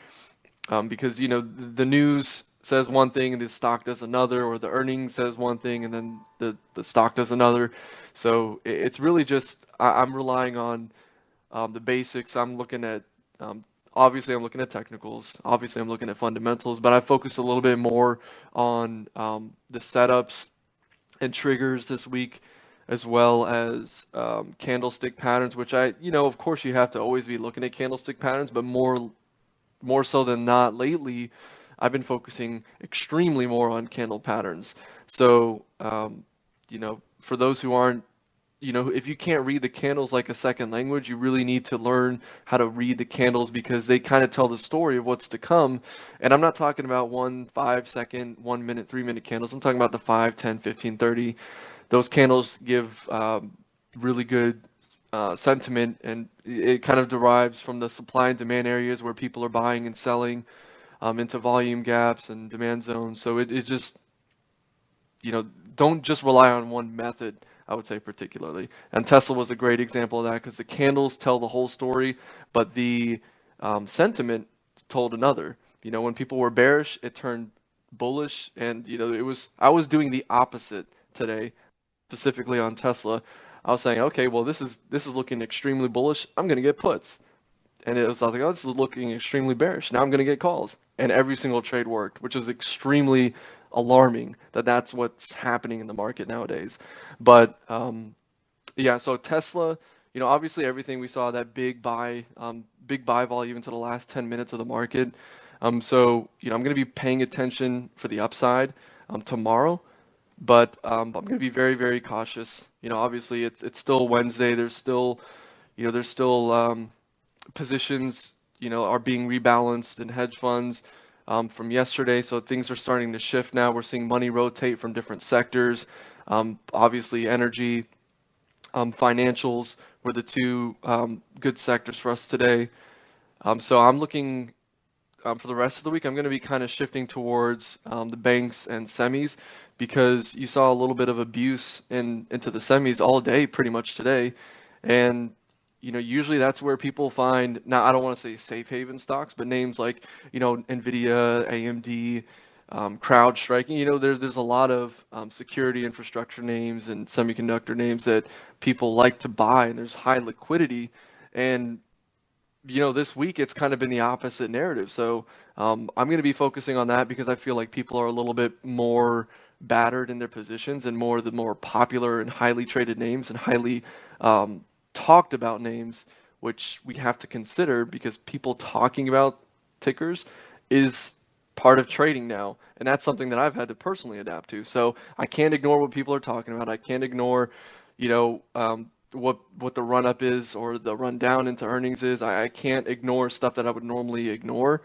because the news says one thing and the stock does another, or the earnings says one thing and then the stock does another. So it's really just I'm relying on the basics. I'm looking at obviously I'm looking at technicals. Obviously I'm looking at fundamentals, but I focus a little bit more on the setups and triggers this week, as well as candlestick patterns, which of course you have to always be looking at candlestick patterns, but more so than not lately, I've been focusing extremely more on candle patterns. So, for those who aren't you know, if you can't read the candles like a second language, you really need to learn how to read the candles because they kind of tell the story of what's to come. And I'm not talking about 1 5 second, 1 minute, 3 minute candles. I'm talking about the 5, 10, 15, 30. Those candles give really good sentiment, and it kind of derives from the supply and demand areas where people are buying and selling into volume gaps and demand zones. So it just, you know, don't just rely on one method, I would say particularly. And Tesla was a great example of that because the candles tell the whole story, but the sentiment told another. You know, when people were bearish, it turned bullish, and you know, I was doing the opposite today, specifically on Tesla. I was saying, okay, well, this is looking extremely bullish. I'm going to get puts. And I was like, oh, this is looking extremely bearish. Now I'm going to get calls. And every single trade worked, which is extremely alarming that that's what's happening in the market nowadays. But yeah, so Tesla, you know, obviously everything we saw, that big buy volume into the last 10 minutes of the market. So, you know, I'm going to be paying attention for the upside tomorrow. But I'm going to be very, very cautious. You know, obviously it's still Wednesday. There's still positions, you know, are being rebalanced in hedge funds from yesterday. So things are starting to shift now. We're seeing money rotate from different sectors. Obviously, energy, financials were the two good sectors for us today. So I'm looking for the rest of the week. I'm going to be kind of shifting towards the banks and semis because you saw a little bit of abuse into the semis all day, pretty much today. And you know, usually that's where people find, now I don't want to say safe haven stocks, but names like, you know, Nvidia, AMD, CrowdStrike. You know, there's a lot of security infrastructure names and semiconductor names that people like to buy, and there's high liquidity. And you know, this week it's kind of been the opposite narrative. So I'm going to be focusing on that because I feel like people are a little bit more battered in their positions and the more popular and highly traded names and highly talked about names, which we have to consider because people talking about tickers is part of trading now. And that's something that I've had to personally adapt to. So I can't ignore what people are talking about. I can't ignore, you know, what the run up is or the run down into earnings is. I can't ignore stuff that I would normally ignore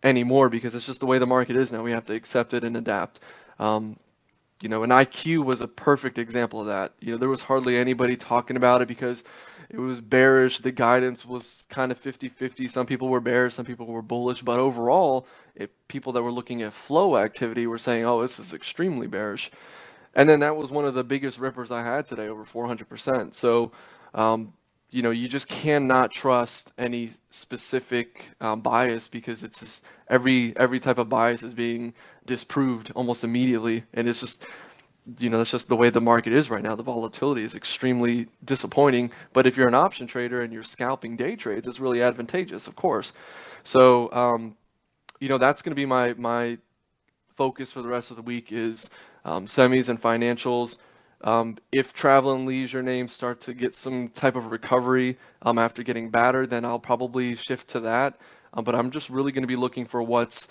anymore because it's just the way the market is now. We have to accept it and adapt. You know, and IQ was a perfect example of that. You know, there was hardly anybody talking about it because it was bearish. The guidance was kind of 50-50. Some people were bearish, some people were bullish, but overall, people that were looking at flow activity were saying, "Oh, this is extremely bearish." And then that was one of the biggest rippers I had today, over 400%. So, you know, you just cannot trust any specific bias because it's just every type of bias is being disproved almost immediately, and it's just, you know, that's just the way the market is right now. The volatility is extremely disappointing. But if you're an option trader and you're scalping day trades, it's really advantageous, of course. So, you know, that's going to be my focus for the rest of the week is semis and financials. If travel and leisure names start to get some type of recovery after getting battered, then I'll probably shift to that. But I'm just really going to be looking for what's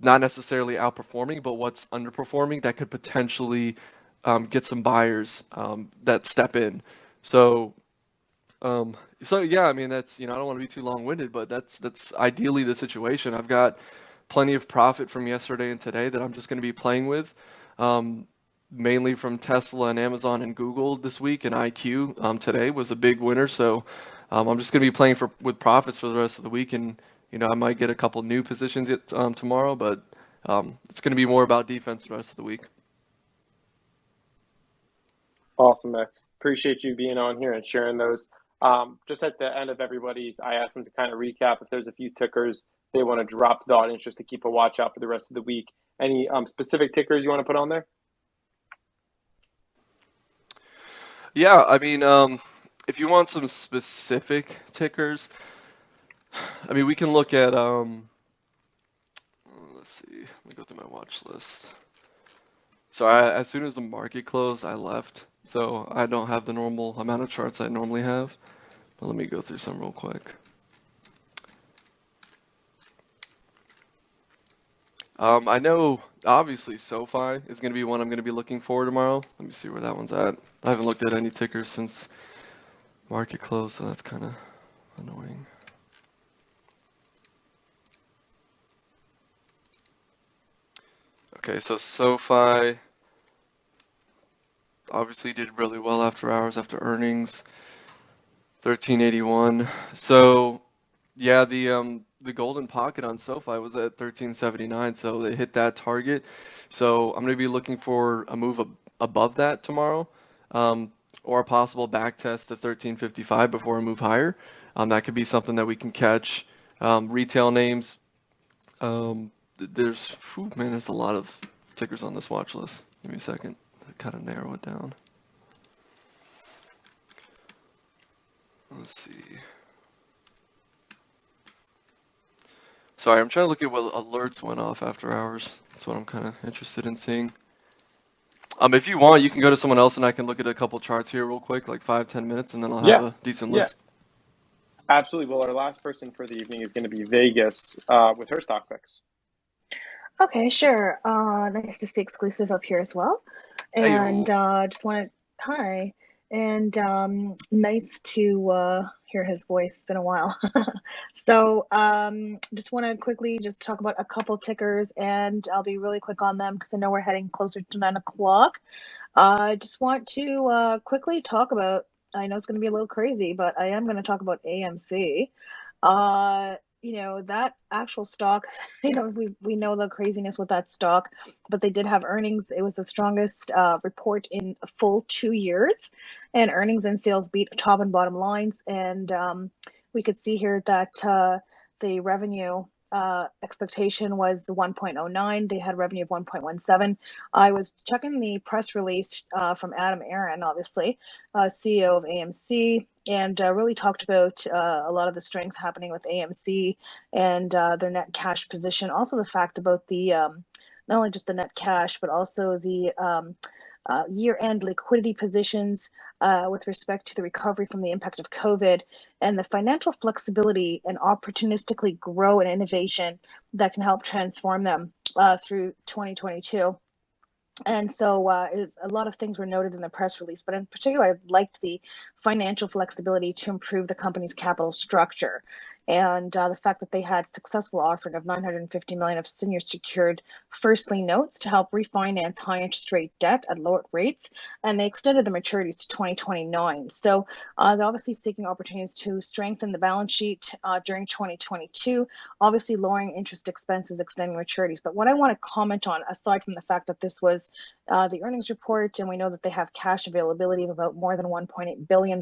not necessarily outperforming, but what's underperforming that could potentially get some buyers that step in. So, so yeah, I mean, that's, you know, I don't want to be too long-winded, but that's ideally the situation. I've got plenty of profit from yesterday and today that I'm just going to be playing with, mainly from Tesla and Amazon and Google this week, and IQ today was a big winner. So I'm just going to be playing with profits for the rest of the week, and you know, I might get a couple new positions tomorrow, but it's going to be more about defense the rest of the week. Awesome, Max. Appreciate you being on here and sharing those. Just at the end of everybody's, I asked them to kind of recap if there's a few tickers they want to drop to the audience just to keep a watch out for the rest of the week. Any specific tickers you want to put on there? Yeah, I mean, if you want some specific tickers, I mean, we can look at, let's see, let me go through my watch list. So as soon as the market closed, I left. So I don't have the normal amount of charts I normally have. But let me go through some real quick. I know obviously SoFi is going to be one I'm going to be looking for tomorrow. Let me see where that one's at. I haven't looked at any tickers since market close, so that's kind of annoying. Okay, so SoFi obviously did really well after hours, after earnings, 1381. So yeah, the golden pocket on SoFi was at 1379, so they hit that target. So I'm going to be looking for a move above that tomorrow, or a possible back test to 1355 before a move higher. That could be something that we can catch. Retail names. There's, man, there's a lot of tickers on this watch list. Give me a second to kind of narrow it down. Let's see. Sorry, I'm trying to look at what alerts went off after hours. That's what I'm kind of interested in seeing. If you want, you can go to someone else and I can look at a couple charts here real quick, like 5-10 minutes, and then I'll have Yeah, a decent yeah, list. absolutely. Well, our last person for the evening is going to be Vegas with her stock picks. Okay, sure. Nice to see Exclusive up here as well. Hey, And just want to, hi. And nice to hear his voice. It's been a while. So just want to quickly just talk about a couple tickers, and I'll be really quick on them because I know we're heading closer to 9 o'clock. I just want to quickly talk about, I know it's going to be a little crazy, but I am going to talk about AMC. That actual stock, we know the craziness with that stock, but they did have earnings. It was the strongest report in a full 2 years, and earnings and sales beat top and bottom lines. And we could see here that the revenue expectation was 1.09. They had revenue of 1.17. I was checking the press release from Adam Aron, obviously, CEO of AMC, and really talked about a lot of the strength happening with AMC and their net cash position. Also, the fact about the not only just the net cash, but also the year-end liquidity positions with respect to the recovery from the impact of COVID, and the financial flexibility and opportunistically grow and innovation that can help transform them through 2022. And so a lot of things were noted in the press release, but in particular, I liked the financial flexibility to improve the company's capital structure. And the fact that they had successful offering of $950 million of senior secured first lien notes to help refinance high interest rate debt at lower rates, and they extended the maturities to 2029. So they're obviously seeking opportunities to strengthen the balance sheet during 2022, obviously lowering interest expenses, extending maturities. But what I want to comment on, aside from the fact that this was the earnings report, and we know that they have cash availability of about more than $1.8 billion,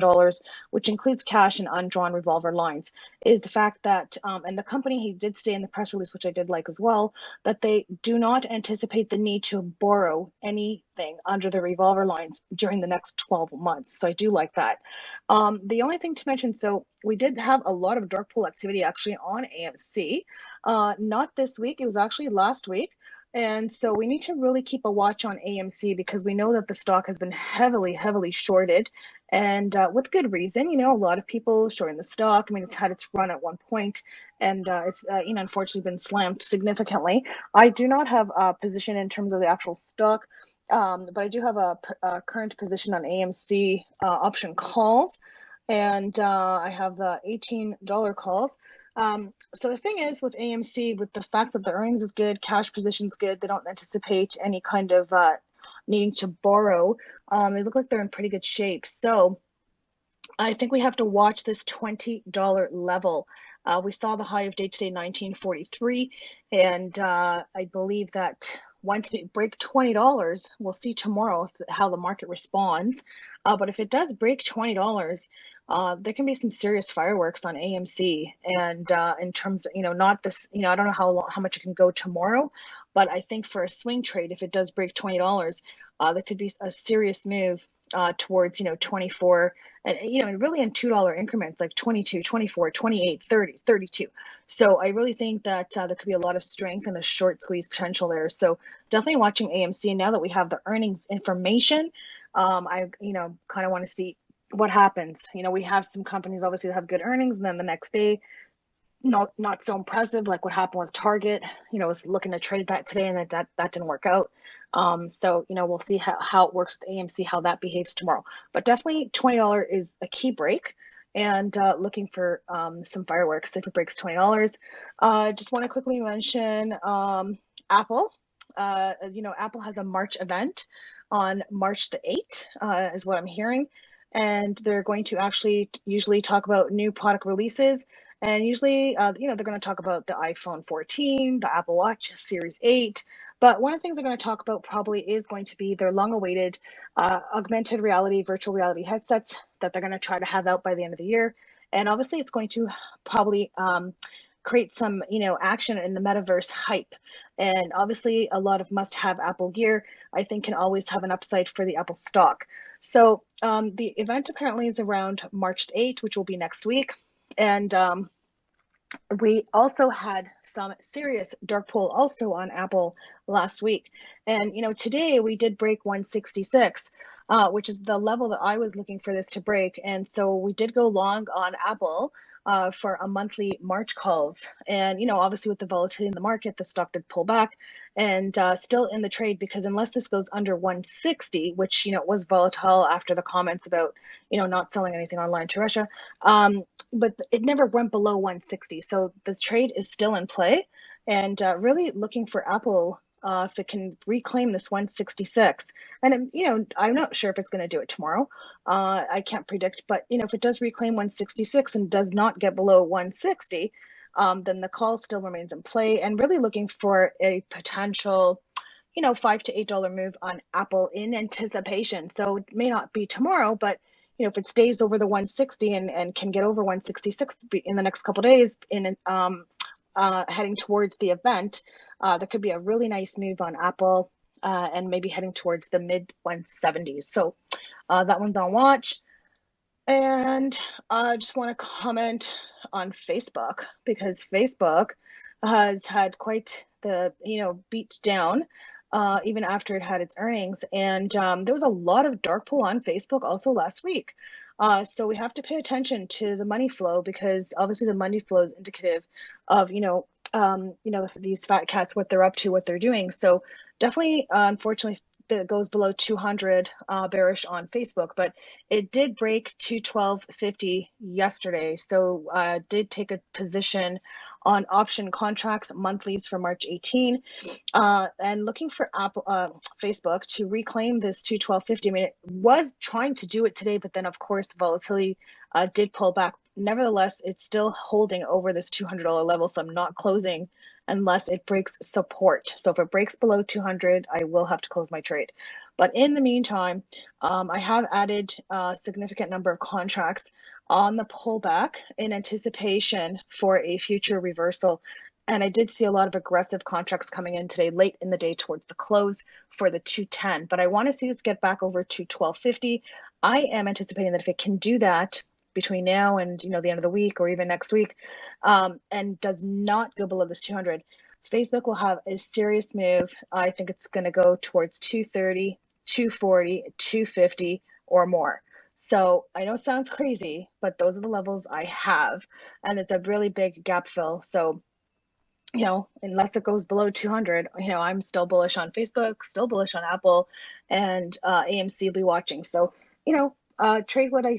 which includes cash and undrawn revolver lines, is the fact that, and the company, he did say in the press release, which I did like as well, that they do not anticipate the need to borrow anything under the revolver lines during the next 12 months. So I do like that. The only thing to mention, so we did have a lot of dark pool activity actually on AMC. Not this week, it was actually last week. And so we need to really keep a watch on AMC because we know that the stock has been heavily, heavily shorted, and with good reason. A lot of people shorting the stock. I mean, it's had its run at one point, and it's unfortunately been slammed significantly. I do not have a position in terms of the actual stock, but I do have a current position on AMC option calls, and I have the $18 calls. So the thing is with AMC, with the fact that the earnings is good, cash position's good, they don't anticipate any kind of needing to borrow. They look like they're in pretty good shape. So I think we have to watch this $20 level. We saw the high of day today, 1943, and I believe that once we break $20, we'll see tomorrow how the market responds. But if it does break $20, there can be some serious fireworks on AMC. And in terms of, not this, I don't know how much it can go tomorrow, but I think for a swing trade, if it does break $20, there could be a serious move towards 24, and really in $2 increments, like 22, 24, 28, 30, 32. So I really think that there could be a lot of strength and a short squeeze potential there. So definitely watching AMC. Now that we have the earnings information, I kind of want to see what happens. We have some companies obviously that have good earnings, and then the next day not so impressive, like what happened with Target. I was looking to trade that today, and that didn't work out. So we'll see how it works with AMC, how that behaves tomorrow. But definitely $20 is a key break, and looking for some fireworks if it breaks $20. Just want to quickly mention Apple. Apple has a March event on March the 8th, is what I'm hearing. And they're going to actually usually talk about new product releases. And usually, they're going to talk about the iPhone 14, the Apple Watch Series 8. But one of the things they're going to talk about probably is going to be their long-awaited augmented reality, virtual reality headsets that they're going to try to have out by the end of the year. And obviously, it's going to probably create some, action in the metaverse hype. And obviously, a lot of must-have Apple gear, I think, can always have an upside for the Apple stock. So the event apparently is around March 8th, which will be next week. And we also had some serious dark pull also on Apple last week. And, today we did break 166, which is the level that I was looking for this to break. And so we did go long on Apple for a monthly March calls. And, obviously with the volatility in the market, the stock did pull back and still in the trade, because unless this goes under 160, which, was volatile after the comments about, not selling anything online to Russia, but it never went below 160. So this trade is still in play, and really looking for Apple if it can reclaim this 166. And I'm not sure if it's going to do it tomorrow. I can't predict, but if it does reclaim 166 and does not get below 160, then the call still remains in play, and really looking for a potential $5 to $8 move on Apple in anticipation. So it may not be tomorrow, but if it stays over the 160 and can get over 166 in the next couple of days in heading towards the event, there could be a really nice move on Apple and maybe heading towards the mid 170s. So that one's on watch. And I just want to comment on Facebook, because Facebook has had quite the beat down even after it had its earnings. And there was a lot of dark pool on Facebook also last week. So we have to pay attention to the money flow, because obviously the money flow is indicative of these fat cats, what they're up to, what they're doing. So definitely, unfortunately, it goes below 200 bearish on Facebook, but it did break 212.50 yesterday. So did take a position on option contracts monthlies for March 18, and looking for Facebook to reclaim this 212.50. I mean, it was trying to do it today, but then of course the volatility did pull back. Nevertheless, it's still holding over this $200 level, so I'm not closing unless it breaks support. So if it breaks below 200, I will have to close my trade. But in the meantime, I have added a significant number of contracts on the pullback in anticipation for a future reversal. And I did see a lot of aggressive contracts coming in today, late in the day towards the close for the 210. But I want to see this get back over to 1250. I am anticipating that if it can do that between now and the end of the week or even next week, and does not go below this 200, Facebook will have a serious move. I think it's going to go towards 230, 240, 250 or more. So I know it sounds crazy, but those are the levels I have, and it's a really big gap fill. So unless it goes below 200, I'm still bullish on Facebook, still bullish on Apple, and AMC will be watching. So trade what I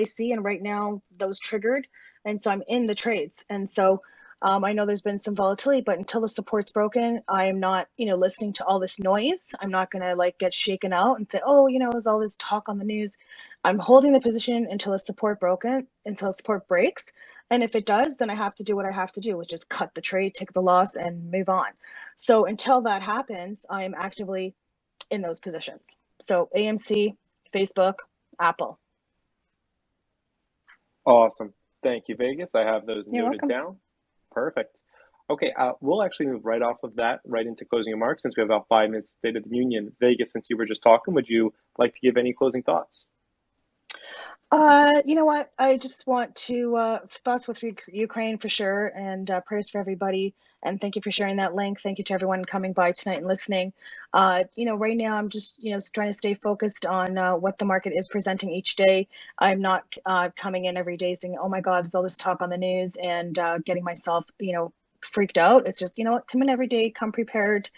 see, and right now those triggered, and so I'm in the trades. And so I know there's been some volatility, but until the support's broken, I am not listening to all this noise. I'm not gonna get shaken out and say, oh, there's all this talk on the news. I'm holding the position until the support breaks. And if it does, then I have to do what I have to do, which is cut the trade, take the loss, and move on. So until that happens, I am actively in those positions. So AMC, Facebook, Apple. Awesome. Thank you, Vegas. I have those You're noted welcome. down. Perfect. Okay, we'll actually move right off of that right into closing remarks, since we have about 5 minutes State of the Union. Vegas, since you were just talking, would you like to give any closing thoughts? You know what? I just want to thoughts with Ukraine for sure, and prayers for everybody. And thank you for sharing that link. Thank you to everyone coming by tonight and listening. Right now I'm just trying to stay focused on what the market is presenting each day. I'm not coming in every day saying, "Oh my God, there's all this talk on the news," and getting myself freaked out. It's just what, come in every day, come prepared,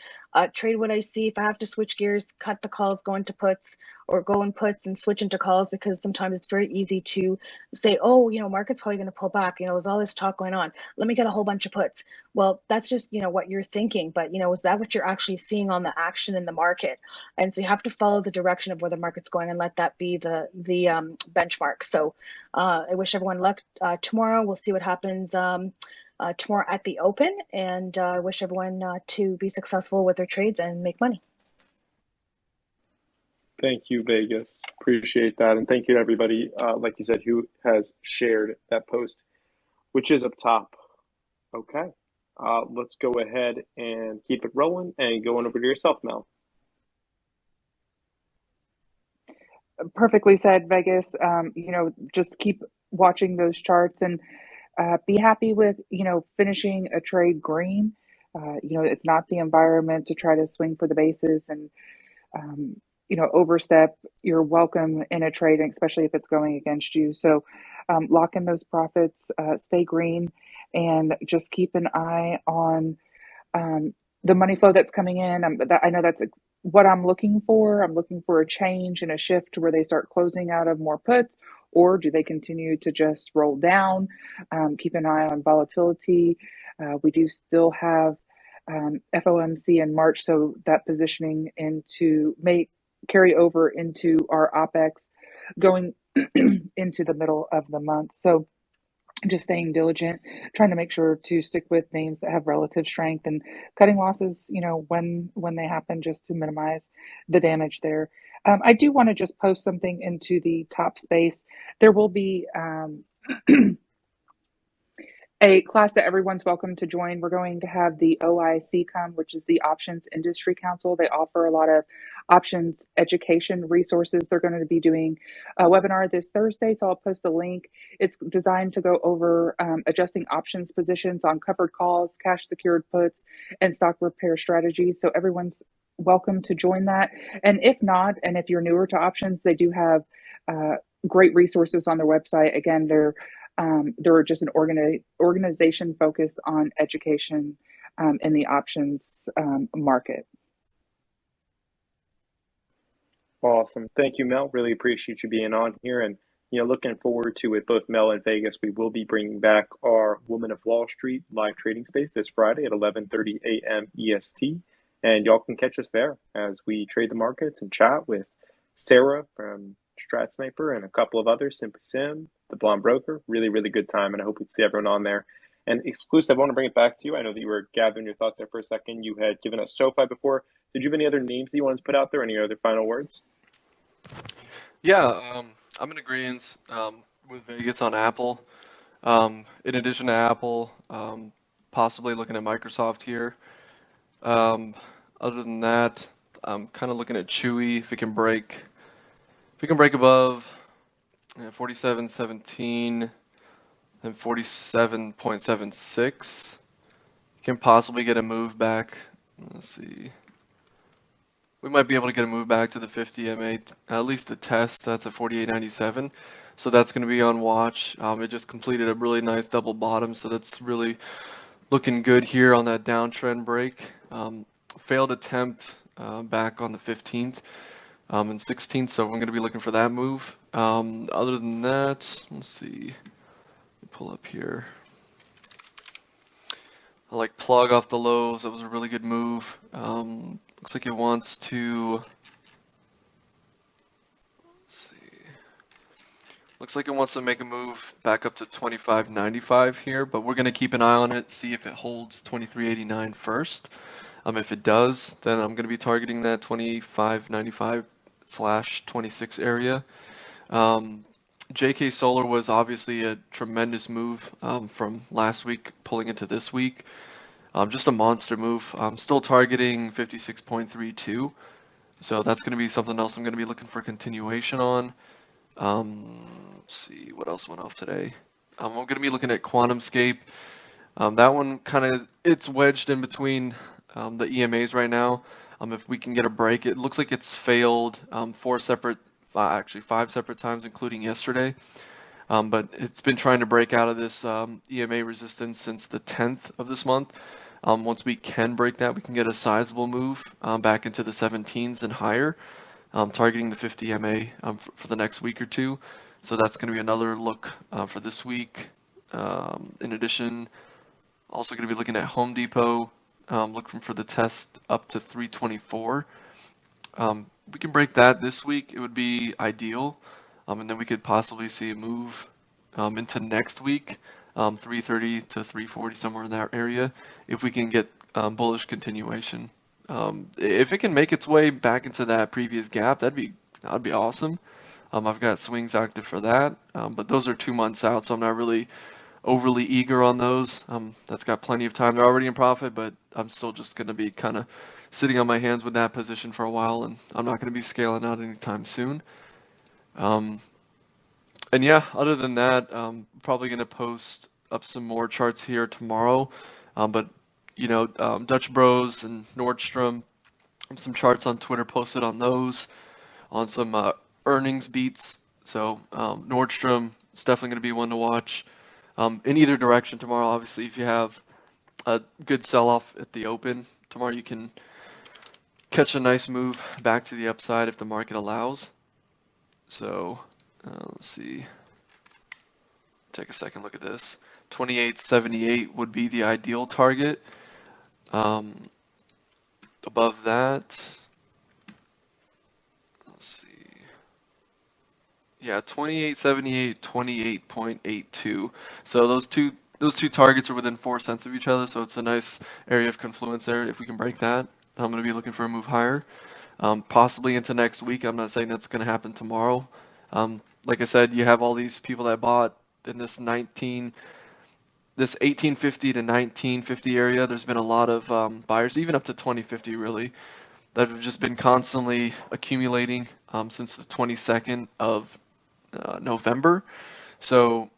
trade what I see. If I have to switch gears, cut the calls, go into puts, or go in puts and switch into calls, because sometimes it's very easy to say, oh, market's probably going to pull back. There's all this talk going on. Let me get a whole bunch of puts. Well, that's just, what you're thinking. But, is that what you're actually seeing on the action in the market? And so you have to follow the direction of where the market's going and let that be the benchmark. So I wish everyone luck tomorrow. We'll see what happens tomorrow at the open, and I wish everyone to be successful with their trades and make money. Thank you, Vegas. Appreciate that. And thank you to everybody, like you said, who has shared that post, which is up top. Okay. Let's go ahead and keep it rolling and go on over to yourself, Mel. Perfectly said, Vegas. Just keep watching those charts and be happy with, finishing a trade green. It's not the environment to try to swing for the bases and, overstep. You're welcome in a trade, especially if it's going against you. So lock in those profits, stay green, and just keep an eye on the money flow that's coming in. I know that's what I'm looking for. I'm looking for a change and a shift to where they start closing out of more puts, or do they continue to just roll down? Keep an eye on volatility. We do still have FOMC in March, so that positioning may carry over into our OPEX going into the middle of the month. So just staying diligent, trying to make sure to stick with names that have relative strength and cutting losses, when they happen, just to minimize the damage there. I do want to just post something into the top space. There will be a class that everyone's welcome to join. We're going to have the OIC come, which is the Options Industry Council. They offer a lot of options education resources. They're going to be doing a webinar this Thursday, so I'll post a link. It's designed to go over adjusting options positions on covered calls, cash secured puts, and stock repair strategies. So everyone's welcome to join that. And if not, and if you're newer to options, they do have great resources on their website. Again, they're just an organization focused on education in the options market. Awesome. Thank you, Mel. Really appreciate you being on here. And, looking forward to it, both Mel and Vegas, we will be bringing back our Woman of Wall Street live trading space this Friday at 11:30 a.m. EST. And y'all can catch us there as we trade the markets and chat with Sarah from Strat Sniper and a couple of others, Simply Sim, the Blonde Broker. Really, really good time. And I hope we see everyone on there. And exclusive, I want to bring it back to you. I know that you were gathering your thoughts there for a second. You had given us SoFi before. Did you have any other names that you wanted to put out there? Any other final words? Yeah, I'm in agreement with Vegas on Apple. In addition to Apple, possibly looking at Microsoft here. Other than that, I'm kind of looking at Chewy. If it can break above 47.17 and 47.76, can possibly get a move back. Let's see. We might be able to get a move back to the 50 MA, at least a test. That's at 48.97. So that's going to be on watch. It just completed a really nice double bottom, so that's really looking good here on that downtrend break. Failed attempt back on the 15th and 16th, so we're going to be looking for that move. Other than that, let's see. Pull up here. I like plug off the lows. That was a really good move. Looks like it wants to. Let's see. Looks like it wants to make a move back up to 25.95 here, but we're going to keep an eye on it, see if it holds 23.89 first. If it does, then I'm going to be targeting that 25.95/26 area. JK Solar was obviously a tremendous move from last week pulling into this week. Just a monster move. I'm still targeting 56.32. So that's going to be something else I'm going to be looking for continuation on. Let's see what else went off today. I'm going to be looking at QuantumScape. That one it's wedged in between the EMAs right now. If we can get a break, it looks like it's failed five separate times, including yesterday. But it's been trying to break out of this EMA resistance since the 10th of this month. Once we can break that, we can get a sizable move back into the 17s and higher, targeting the 50 MA for the next week or two. So that's going to be another look for this week. In addition, also going to be looking at Home Depot, looking for the test up to 324. We can break that this week, it would be ideal. And then we could possibly see a move into next week, 330 to 340, somewhere in that area, if we can get bullish continuation. If it can make its way back into that previous gap, that'd be awesome. I've got swings active for that, but those are 2 months out, so I'm not really overly eager on those. That's got plenty of time. They're already in profit, but I'm still just going to be kind of sitting on my hands with that position for a while, and I'm not going to be scaling out anytime soon. And yeah, other than that, probably going to post up some more charts here tomorrow. But Dutch Bros and Nordstrom, some charts on Twitter posted on those, on some earnings beats. So Nordstrom is definitely going to be one to watch. In either direction tomorrow, obviously, if you have a good sell-off at the open tomorrow, you can catch a nice move back to the upside if the market allows. So let's see. Take a second look at this. 28.78 would be the ideal target. Above that, let's see. Yeah, 28.78, 28.82. So those two targets are within 4 cents of each other. So it's a nice area of confluence there. If we can break that, I'm going to be looking for a move higher, possibly into next week. I'm not saying that's going to happen tomorrow. Like I said, you have all these people that bought in this 1850 to 1950 area. There's been a lot of buyers, even up to 2050 really, that have just been constantly accumulating since the 22nd of November. So,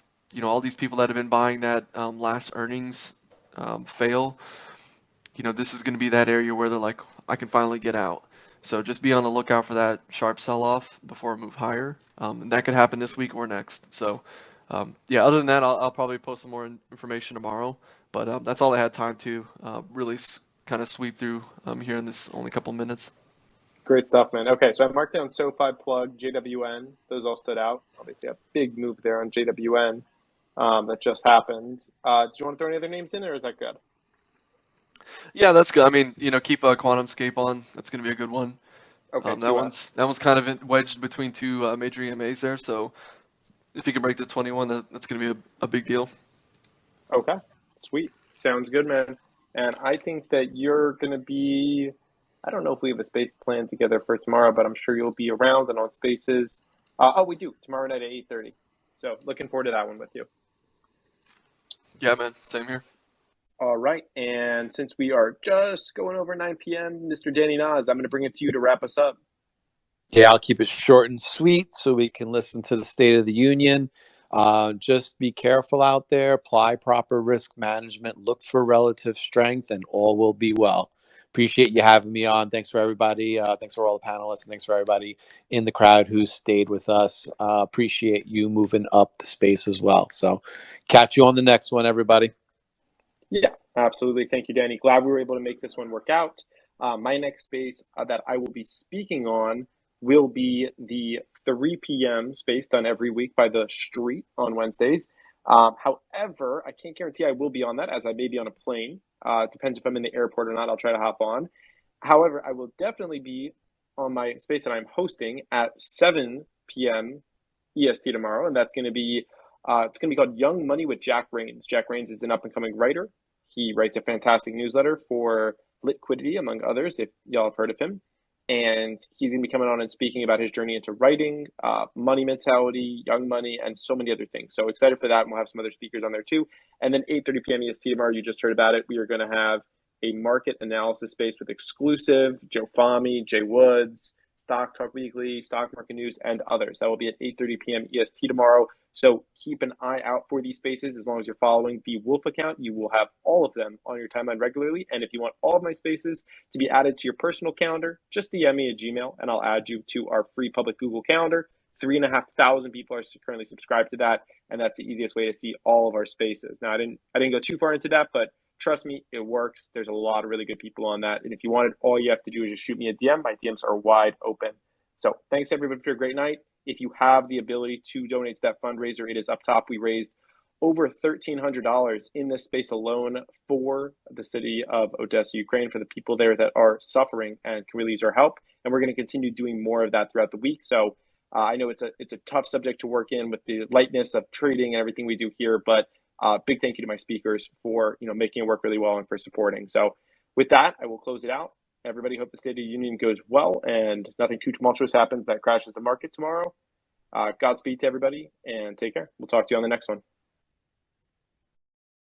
all these people that have been buying that last earnings fail, this is going to be that area where they're like, I can finally get out. So just be on the lookout for that sharp sell-off before a move higher. And that could happen this week or next. So yeah, other than that, I'll probably post some more information tomorrow. But that's all I had time to really kind of sweep through here in this only couple minutes. Great stuff, man. Okay, so I marked down SoFi plug, JWN. Those all stood out. Obviously, a big move there on JWN that just happened. Do you want to throw any other names in, or is that good? Yeah, that's good. I mean, keep QuantumScape on. That's going to be a good one. Okay. That one's kind of wedged between two major EMAs there. So if you can break the 21, that's going to be a big deal. Okay, sweet. Sounds good, man. And I think that you're going to be, I don't know if we have a space plan together for tomorrow, but I'm sure you'll be around and on spaces. We do, tomorrow night at 8:30. So looking forward to that one with you. Yeah, man. Same here. All right. And since we are just going over 9 p.m., Mr. Danny Nas, I'm going to bring it to you to wrap us up. Yeah, I'll keep it short and sweet so we can listen to the State of the Union. Just be careful out there, apply proper risk management, look for relative strength, and all will be well. Appreciate you having me on. Thanks for everybody. Thanks for all the panelists. And thanks for everybody in the crowd who stayed with us. Appreciate you moving up the space as well. So catch you on the next one, everybody. Yeah, absolutely. Thank you, Danny. Glad we were able to make this one work out. My next space that I will be speaking on will be the 3 p.m. space done every week by the Street on Wednesdays. However, I can't guarantee I will be on that, as I may be on a plane. Depends if I'm in the airport or not. I'll try to hop on. However, I will definitely be on my space that I'm hosting at 7 p.m. EST tomorrow, and that's going to be it's going to be called Young Money with Jack Rains. Jack Rains is an up-and-coming writer. He writes a fantastic newsletter for Liquidity, among others, if y'all have heard of him. And he's going to be coming on and speaking about his journey into writing, money mentality, young money, and so many other things. So excited for that, and we'll have some other speakers on there too. And then 8:30 p.m. EST tomorrow, you just heard about it. We are going to have a market analysis space with exclusive Joe Fahmy, Jay Woods, Stock Talk Weekly, Stock Market News, and others. That will be at 8:30 p.m. EST tomorrow. So keep an eye out for these spaces. As long as you're following the Wolf account, you will have all of them on your timeline regularly. And if you want all of my spaces to be added to your personal calendar, just DM me at Gmail, and I'll add you to our free public Google Calendar. 3,500 people are currently subscribed to that, and that's the easiest way to see all of our spaces. Now, I didn't go too far into that, but trust me, it works. There's a lot of really good people on that. And if you want it, all you have to do is just shoot me a DM. My DMs are wide open. So thanks, everybody, for a great night. If you have the ability to donate to that fundraiser, it is up top. We raised over $1,300 in this space alone for the city of Odessa, Ukraine, for the people there that are suffering and can really use our help. And we're going to continue doing more of that throughout the week. So I know it's a tough subject to work in with the lightness of trading and everything we do here, but big thank you to my speakers for making it work really well and for supporting. So with that, I will close it out. Everybody, hope the State of the Union goes well and nothing too tumultuous happens that crashes the market tomorrow. Godspeed to everybody and take care. We'll talk to you on the next one.